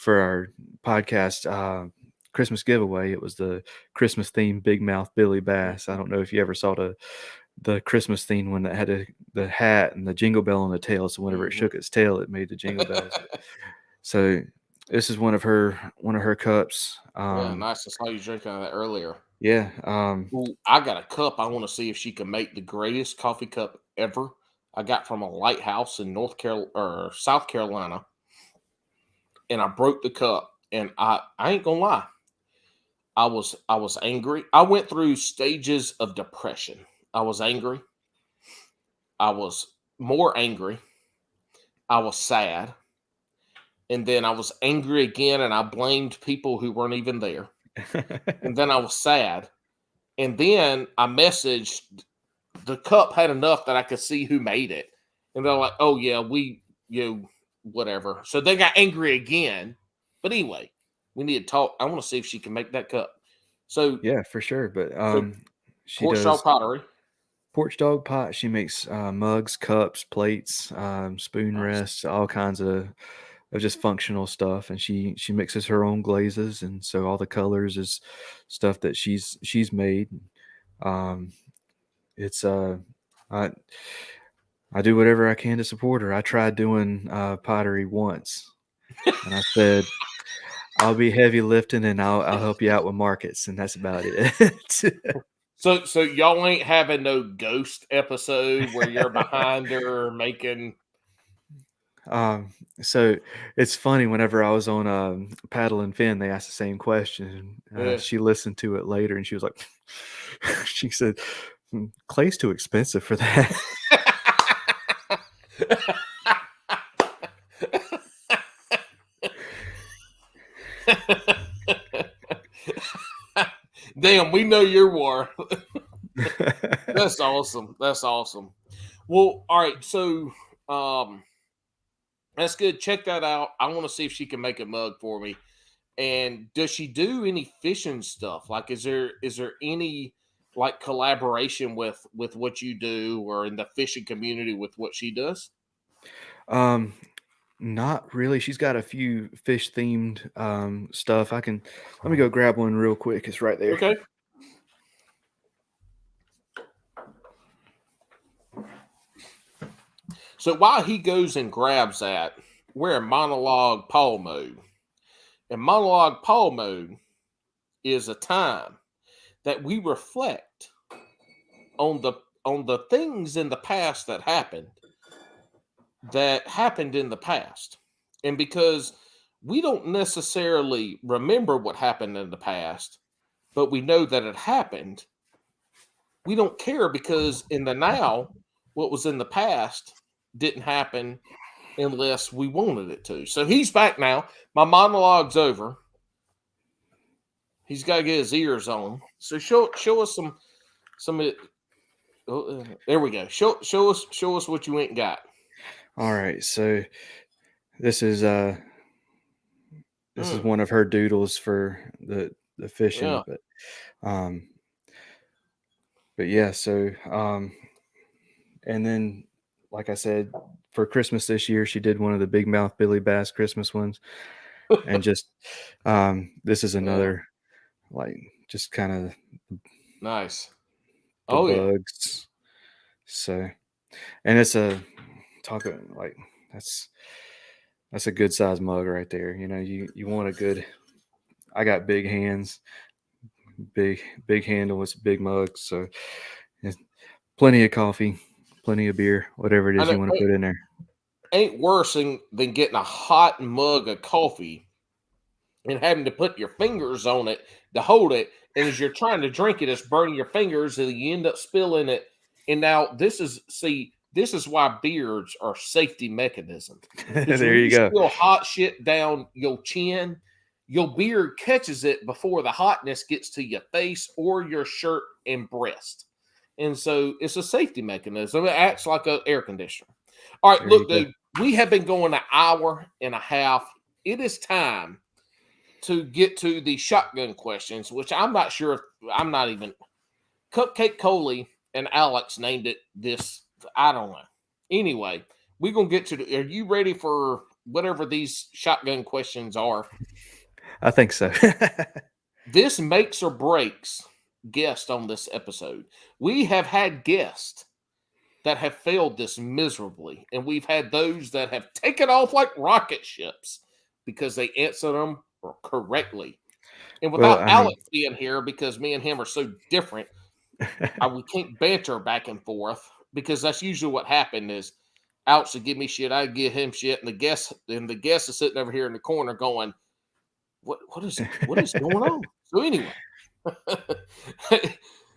our podcast Christmas giveaway. It was the Christmas themed Big Mouth Billy Bass. I don't know if you ever saw the Christmas theme one that had the hat and the jingle bell on the tail. So whenever it shook its tail, it made the jingle bells. So this is one of her cups. Yeah, nice. I saw you drinking that earlier. Yeah. Well, I got a cup. I want to see if she can make the greatest coffee cup ever. I got from a lighthouse in South Carolina, and I broke the cup. And I ain't gonna lie, I was angry. I went through stages of depression. I was angry. I was more angry. I was sad. And then I was angry again, and I blamed people who weren't even there. And then I was sad. And then I messaged, the cup had enough that I could see who made it. And they're like, oh, yeah, whatever. So they got angry again. But anyway, we need to talk. I want to see if she can make that cup. So yeah, for sure. But she Porch does Dog Pottery. Porch Dog Pot. She makes mugs, cups, plates, spoon rests, all kinds of just functional stuff. And she mixes her own glazes, and so all the colors is stuff that she's made. It's I do whatever I can to support her. I tried doing pottery once, and I said, I'll be heavy lifting and I'll help you out with markets, and that's about it. So y'all ain't having no ghost episode where you're behind her making. So it's funny, whenever I was on Paddle and Fin, they asked the same question. She listened to it later and she was like, she said, clay's too expensive for that. Damn, we know your war. That's awesome. That's awesome. Well, all right. So, that's good. Check that out. I want to see if she can make a mug for me. And does she do any fishing stuff? Like, is there any like collaboration with what you do, or in the fishing community with what she does? Not really. She's got a few fish themed stuff. Let me go grab one real quick. It's right there. Okay. So while he goes and grabs that, we're in monologue Paul mode. And monologue Paul mode is a time that we reflect on on the things in the past that happened in the past. And because we don't necessarily remember what happened in the past, but we know that it happened, we don't care because in the now, what was in the past didn't happen unless we wanted it to. So he's back now. My monologue's over. He's got to get his ears on. So show us some. There we go. Show us what you ain't got. All right. So this is one of her doodles for the fishing, but yeah. So and then, like I said, for Christmas this year, she did one of the big mouth Billy Bass Christmas ones, and just this is another like just kind of nice. The bugs. So, and it's like that's a good size mug right there. You know, you want a good. I got big hands, big handle with big mugs, so plenty of coffee, plenty of beer, whatever it is you want to put in there. Ain't worse than getting a hot mug of coffee and having to put your fingers on it to hold it, and as you're trying to drink it, it's burning your fingers, and you end up spilling it. And now this is why beards are safety mechanisms. There you go. Spill hot shit down your chin, your beard catches it before the hotness gets to your face or your shirt and breast. And so it's a safety mechanism. It acts like an air conditioner. All right, look, dude, we have been going an hour and a half. It is time to get to the shotgun questions, which I'm not sure if I'm not even Cupcake Coley and Alex named it this. I don't know. Anyway, we're going to get to are you ready for whatever these shotgun questions are? I think so. This makes or breaks guest on this episode. We have had guests that have failed this miserably, and we've had those that have taken off like rocket ships because they answered them correctly. And without Alex being here, because me and him are so different, we can't banter back and forth, because that's usually what happened is Alex would give me shit, I'd give him shit, and the guest is sitting over here in the corner going, what is going on? So anyway,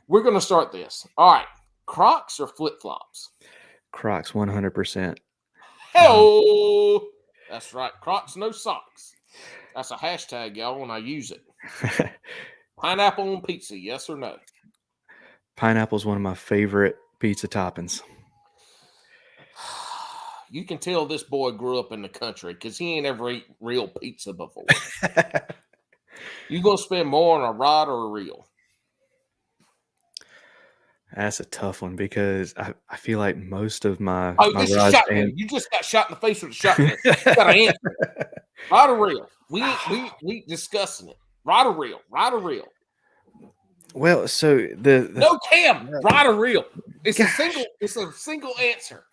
we're going to start this. All right. Crocs or flip-flops? Crocs, 100%. Hell, that's right. Crocs, no socks. That's a hashtag, y'all, when I use it. Pineapple on pizza, yes or no? Pineapple is one of my favorite pizza toppings. You can tell this boy grew up in the country because he ain't ever eaten real pizza before. You gonna spend more on a rod or a reel? That's a tough one because I feel like most of my this is shotgun. You just got shot in the face with a shotgun. You got an answer. Rod or reel? We discussing it. Rod or reel? Rod or reel? Well, so the no Cam. Rod or reel? It's a single answer.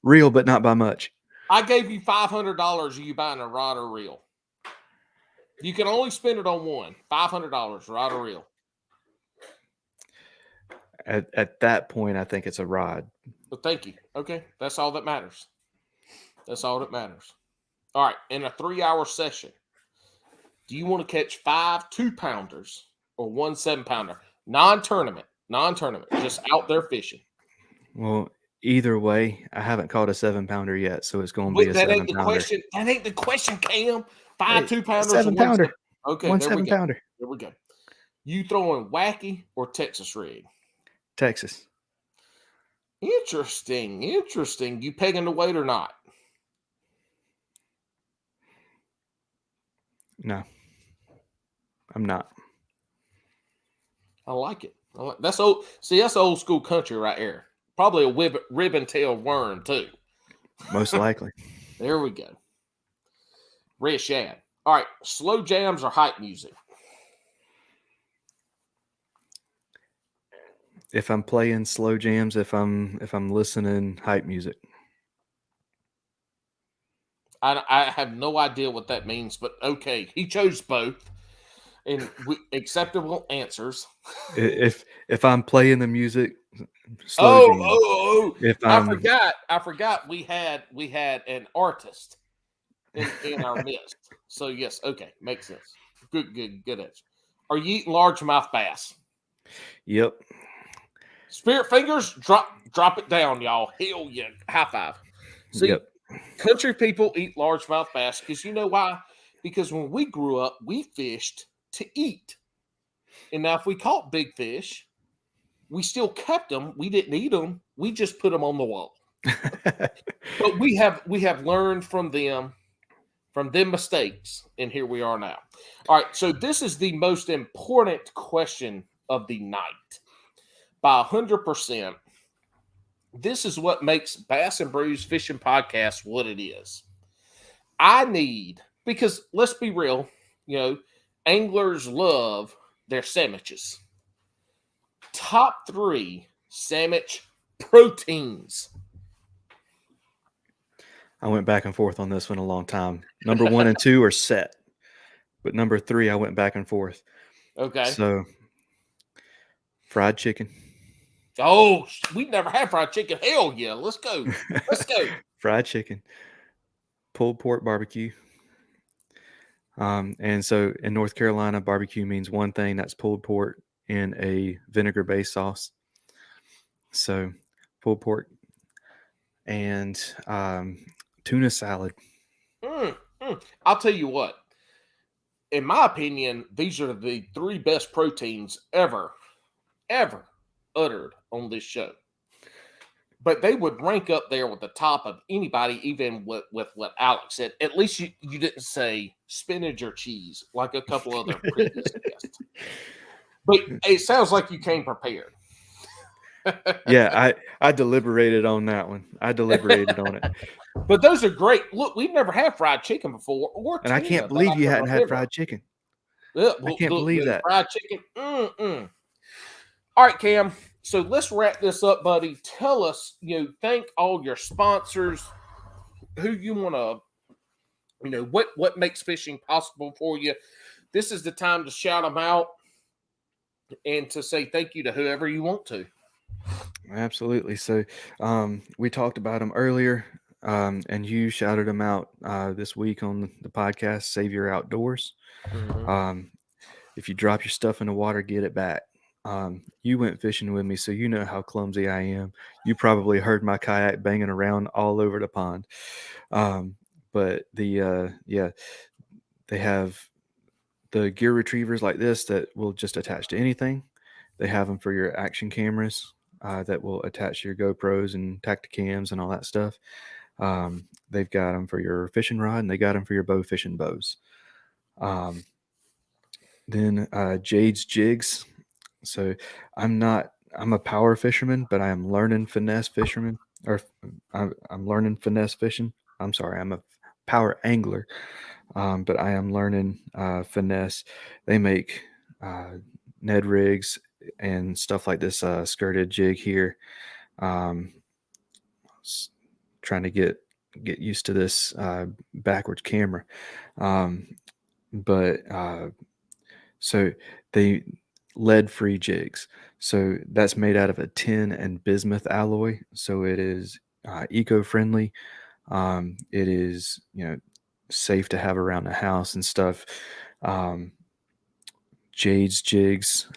Real, but not by much. I gave you $500. You buying a rod or reel? You can only spend it on one. $500, rod or reel? At that point, I think it's a rod. Well, thank you. Okay, that's all that matters. That's all that matters. All right, in a 3-hour session, do you want to catch 5 2-pounders or 1 7-pounder? Non-tournament, just out there fishing. Well, either way, I haven't caught a 7-pounder yet, so it's going to be a 7-pounder. That ain't the question, Cam. 5 2-pounders, 7-pounder. Okay, 1 7-pounder. There we go. You throwing wacky or Texas rig? Texas. Interesting. You pegging the weight or not? No, I'm not. I like it. That's old. See, that's old school country right here. Probably a ribbon tail worm too. Most likely. There we go. Red shad. All right, slow jams or hype music? If I'm playing slow jams, if I'm listening hype music. I have no idea what that means, but okay, he chose both, and acceptable answers. If if I'm playing the music, slow jam. If I I'm forgot we had an artist in our midst. So yes, okay, makes sense. Good answer. Are you eating largemouth bass? Yep. Spirit fingers, drop it down, y'all. Hell yeah, high five. See, Yep. country people eat largemouth bass because you know why? Because when we grew up, we fished to eat, and now if we caught big fish, we still kept them. We didn't eat them. We just put them on the wall. But we have learned from them mistakes, and here we are now. All right, so this is the most important question of the night. By 100%, this is what makes Bass and Brews Fishing Podcast what it is. I need, because let's be real, anglers love their sandwiches. Top 3 sandwich proteins. I went back and forth on this one a long time. Number 1 and 2 are set, but number 3, I went back and forth. Okay. So, fried chicken. Oh, we never had fried chicken. Hell yeah. Let's go. Let's go. Fried chicken. Pulled pork barbecue. And so in North Carolina, barbecue means one thing, that's pulled pork in a vinegar-based sauce. So pulled pork and tuna salad. I'll tell you what. In my opinion, these are the 3 best proteins ever uttered on this show. But they would rank up there with the top of anybody, even with what Alex said. At least you didn't say spinach or cheese like a couple other previous guests. But it sounds like you came prepared. Yeah, I deliberated on that one. I deliberated on it. But those are great. Look, we've never had fried chicken before, and I can't believe you hadn't had fried chicken. I can't believe that. Fried chicken. All right, Cam. So let's wrap this up, buddy. Tell us, thank all your sponsors, who you want to, what makes fishing possible for you. This is the time to shout them out and to say thank you to whoever you want to. Absolutely. So we talked about them earlier, and you shouted them out this week on the podcast, Save Your Outdoors. Mm-hmm. If you drop your stuff in the water, get it back. You went fishing with me, so you know how clumsy I am. You probably heard my kayak banging around all over the pond. But they have the gear retrievers like this that will just attach to anything. They have them for your action cameras that will attach to your GoPros and Tacticams and all that stuff. They've got them for your fishing rod, and they got them for your bow fishing bows. Then Jade's Jigs. So I'm a power fisherman, but I am learning finesse fisherman, or I'm learning finesse fishing. I'm sorry, I'm a power angler, but I am learning finesse. They make Ned rigs and stuff like this skirted jig here. Trying to get used to this backwards camera, but so they lead-free jigs. So that's made out of a tin and bismuth alloy. So it is eco-friendly. It is, safe to have around the house and stuff. Jade's Jigs.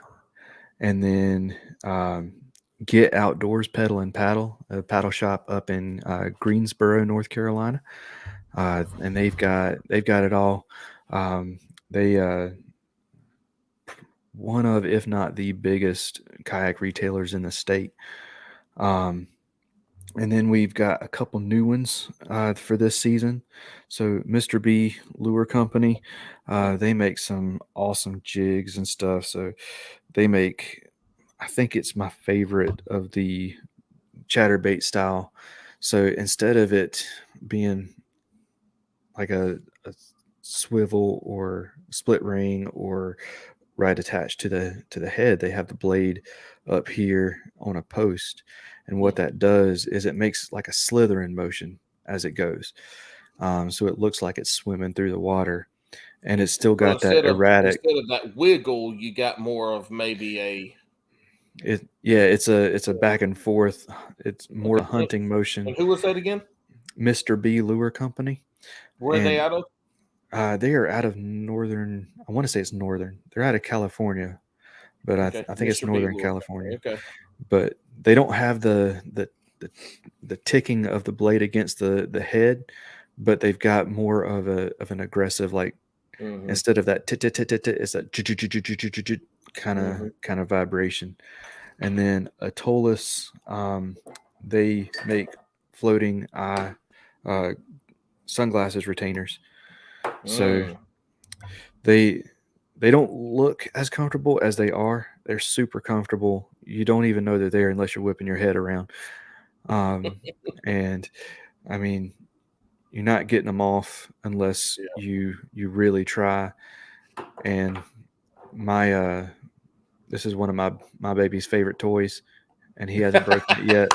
And then Get Outdoors Pedal and Paddle, a paddle shop up in Greensboro, North Carolina. And they've got it all. They one of, if not the biggest kayak retailers in the state. And then we've got a couple new ones for this season. So Mr. B Lure Company, they make some awesome jigs and stuff. So they make, I think it's my favorite of the chatterbait style. So instead of it being like a swivel or split ring or right attached to the head, they have the blade up here on a post, and what that does is it makes like a slithering motion as it goes, so it looks like it's swimming through the water, and it's still got that erratic. Instead of that wiggle, you got more of maybe It's a back and forth. It's more Okay. hunting motion. And who was that again? Mr. B Lure Company. Where are they And out of? they are out of northern. I want to say it's northern. They're out of California, but Okay, I think it's Mr. B. Northern Lure California. Company. Okay. But they don't have the ticking of the blade against the head, but they've got more of an aggressive, like, instead of that it's that kind of vibration. And then Atolus, they make floating eye sunglasses retainers. So they don't look as comfortable as they are. They're super comfortable. You don't even know they're there unless you're whipping your head around. And I mean, you're not getting them off unless you really try. And my this is one of my baby's favorite toys, and he hasn't broken it yet.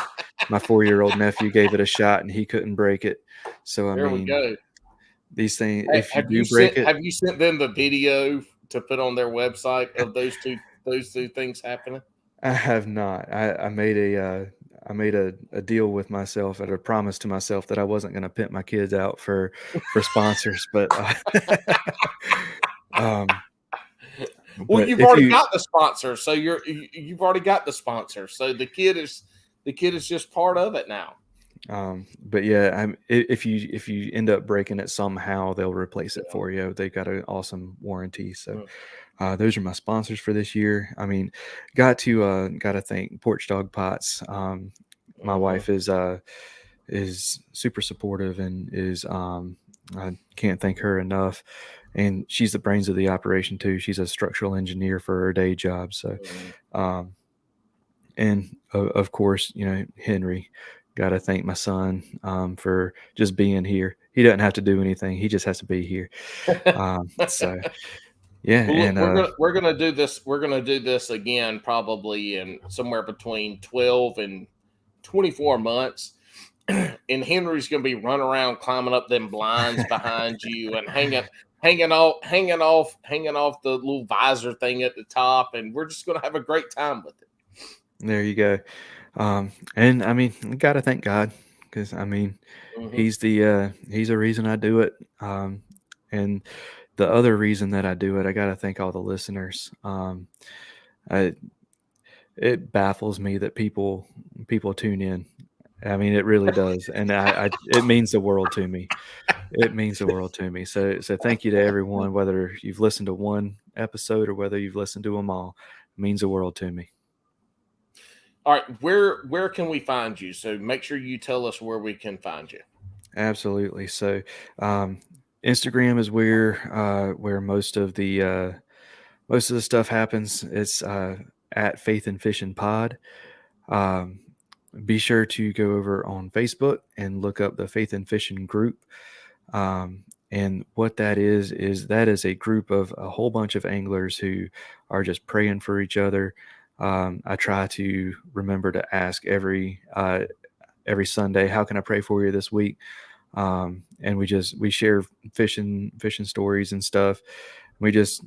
My 4-year-old nephew gave it a shot and he couldn't break it. So I There we mean, go. these things, Hey, if you do break it, have you sent them the video to put on their website of those two things happening? I have not. I made a deal with myself, and a promise to myself that I wasn't going to pimp my kids out for sponsors. But um, Well, but you've if already you got the sponsor, so you've already got the sponsor. So the kid is just part of it now. But yeah, if you end up breaking it somehow, they'll replace it for you. They got an awesome warranty. So those are my sponsors for this year. I mean, got to thank Porch Dog Pots. My wife is super supportive and is I can't thank her enough. And she's the brains of the operation too. She's a structural engineer for her day job. So, and of course, Henry. Got to thank my son for just being here. He doesn't have to do anything. He just has to be here. So yeah, Well, look, and we're gonna do this. We're gonna do this again, probably in somewhere between 12 and 24 months. And Henry's gonna be running around climbing up them blinds behind you and hanging off the little visor thing at the top, and we're just gonna have a great time with it. there you go. And I mean, got to thank God, because I mean, he's a reason I do it. And the other reason that I do it, I got to thank all the listeners. I, it baffles me that people tune in. I mean, it really does, and it means the world to me. It means the world to me. So thank you to everyone, whether you've listened to one episode or whether you've listened to them all. It means the world to me. All right, where can we find you? So make sure you tell us where we can find you. Absolutely. So Instagram is where most of the stuff happens. It's at Faith and Fishi'n Pod. Be sure to go over on Facebook and look up the Faith and Fishi'n group. And what that is a group of a whole bunch of anglers who are just praying for each other. I try to remember to ask every Sunday, how can I pray for you this week? And we share fishing stories and stuff. We just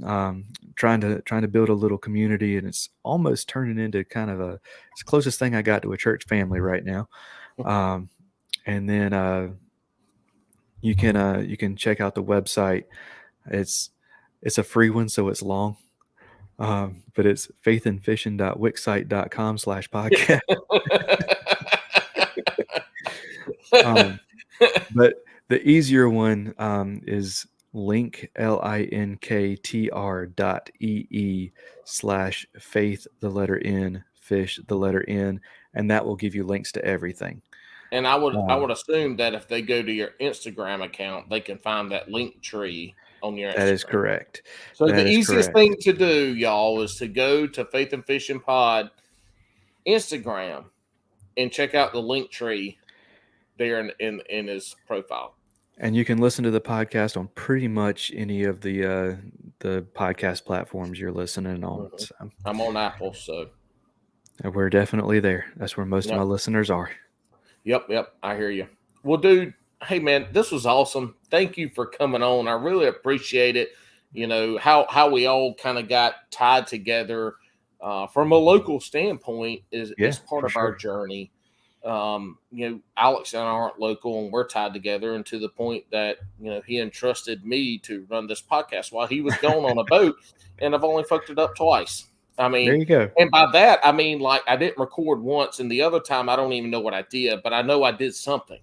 trying to build a little community, and it's almost turning into kind of it's the closest thing I got to a church family right now. And then you can check out the website. It's a free one, so it's long. But it's faithandfishing.wixsite.com/podcast. But the easier one is linktr.ee/faith the letter N fish the letter N, and that will give you links to everything. And I would assume that if they go to your Instagram account, they can find that link tree on your Instagram. That is correct. So the easiest thing to do, y'all, is to go to Faith and Fishi'n Pod Instagram and check out the link tree there in his profile. And you can listen to the podcast on pretty much any of the podcast platforms you're listening on. So, I'm on Apple, so we're definitely there. That's where most of my listeners are. Yep. I hear you. Well, dude, hey man, this was awesome. Thank you for coming on. I really appreciate it. You know how we all kind of got tied together from a local standpoint is part of our sure. journey. Alex and I aren't local, and we're tied together, and to the point that he entrusted me to run this podcast while he was gone on a boat, and I've only fucked it up twice. I mean, there you go. And by that I mean, like, I didn't record once, and the other time I don't even know what I did, but I know I did something.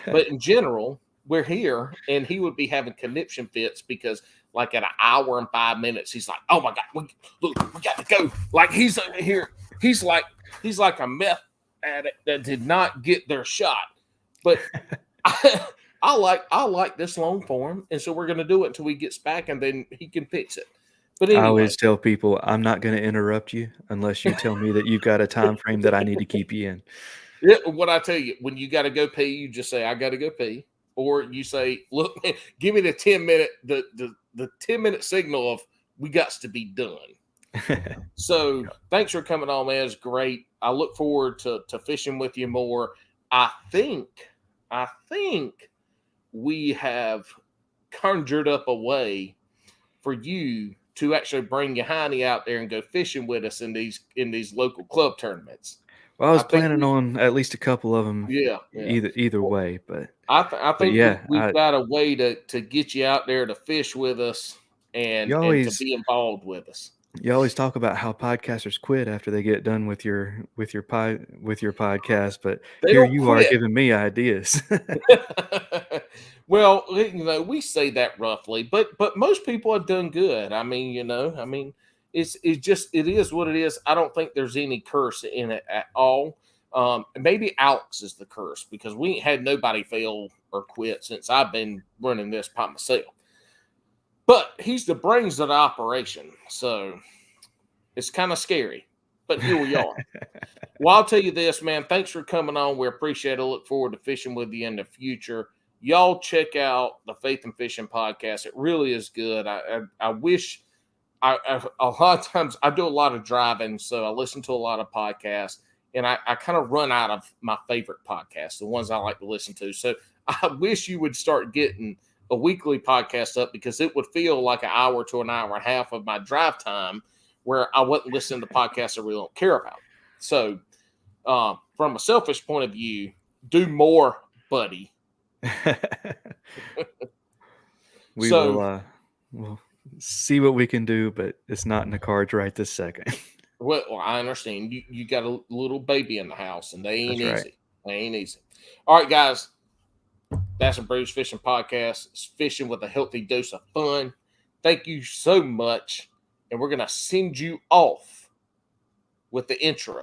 But in general, we're here, and he would be having conniption fits because, like, at an hour and 5 minutes, he's like, "Oh my God, we got to go!" Like, he's over here, he's like a meth addict that did not get their shot. But I like this long form, and so we're going to do it until he gets back, and then he can fix it. But anyway, I always tell people I'm not going to interrupt you unless you tell me that you've got a time frame that I need to keep you in. Yeah, what I tell you, when you got to go pee, you just say, "I got to go pee," or you say, "Look, man, give me the 10-minute the 10-minute signal of we got to be done." So thanks for coming on, man. It's great. I look forward to fishing with you more. I think we have conjured up a way for you to actually bring your hiney out there and go fishing with us in these local club tournaments. Well, I was planning on at least a couple of them. Yeah. Either way, but I think yeah, we've got a way to get you out there to fish with us and to be involved with us. You always talk about how podcasters quit after they get done with your podcast, but They here don't you are quit. giving me ideas. Well, we say that roughly, but most people have done good. I mean, it is what it is. I don't think there's any curse in it at all. Maybe Alex is the curse because we ain't had nobody fail or quit since I've been running this by myself. But he's the brains of the operation, so it's kind of scary. But here we are. Well, I'll tell you this, man. Thanks for coming on. We appreciate it. I look forward to fishing with you in the future. Y'all check out the Faith and Fishing podcast. It really is good. I wish a lot of times I do a lot of driving, so I listen to a lot of podcasts, and I kind of run out of my favorite podcasts, the ones I like to listen to. So I wish you would start getting a weekly podcast up because it would feel like an hour to an hour and a half of my drive time where I wasn't listening to podcasts I really don't care about. So from a selfish point of view, do more, buddy. We'll see what we can do, but it's not in the cards right this second. Well, I understand. You got a little baby in the house, and they ain't easy. Right. They ain't easy. All right, guys. Bass and Brews Fishing Podcast. It's fishing with a healthy dose of fun. Thank you so much. And we're going to send you off with the intro.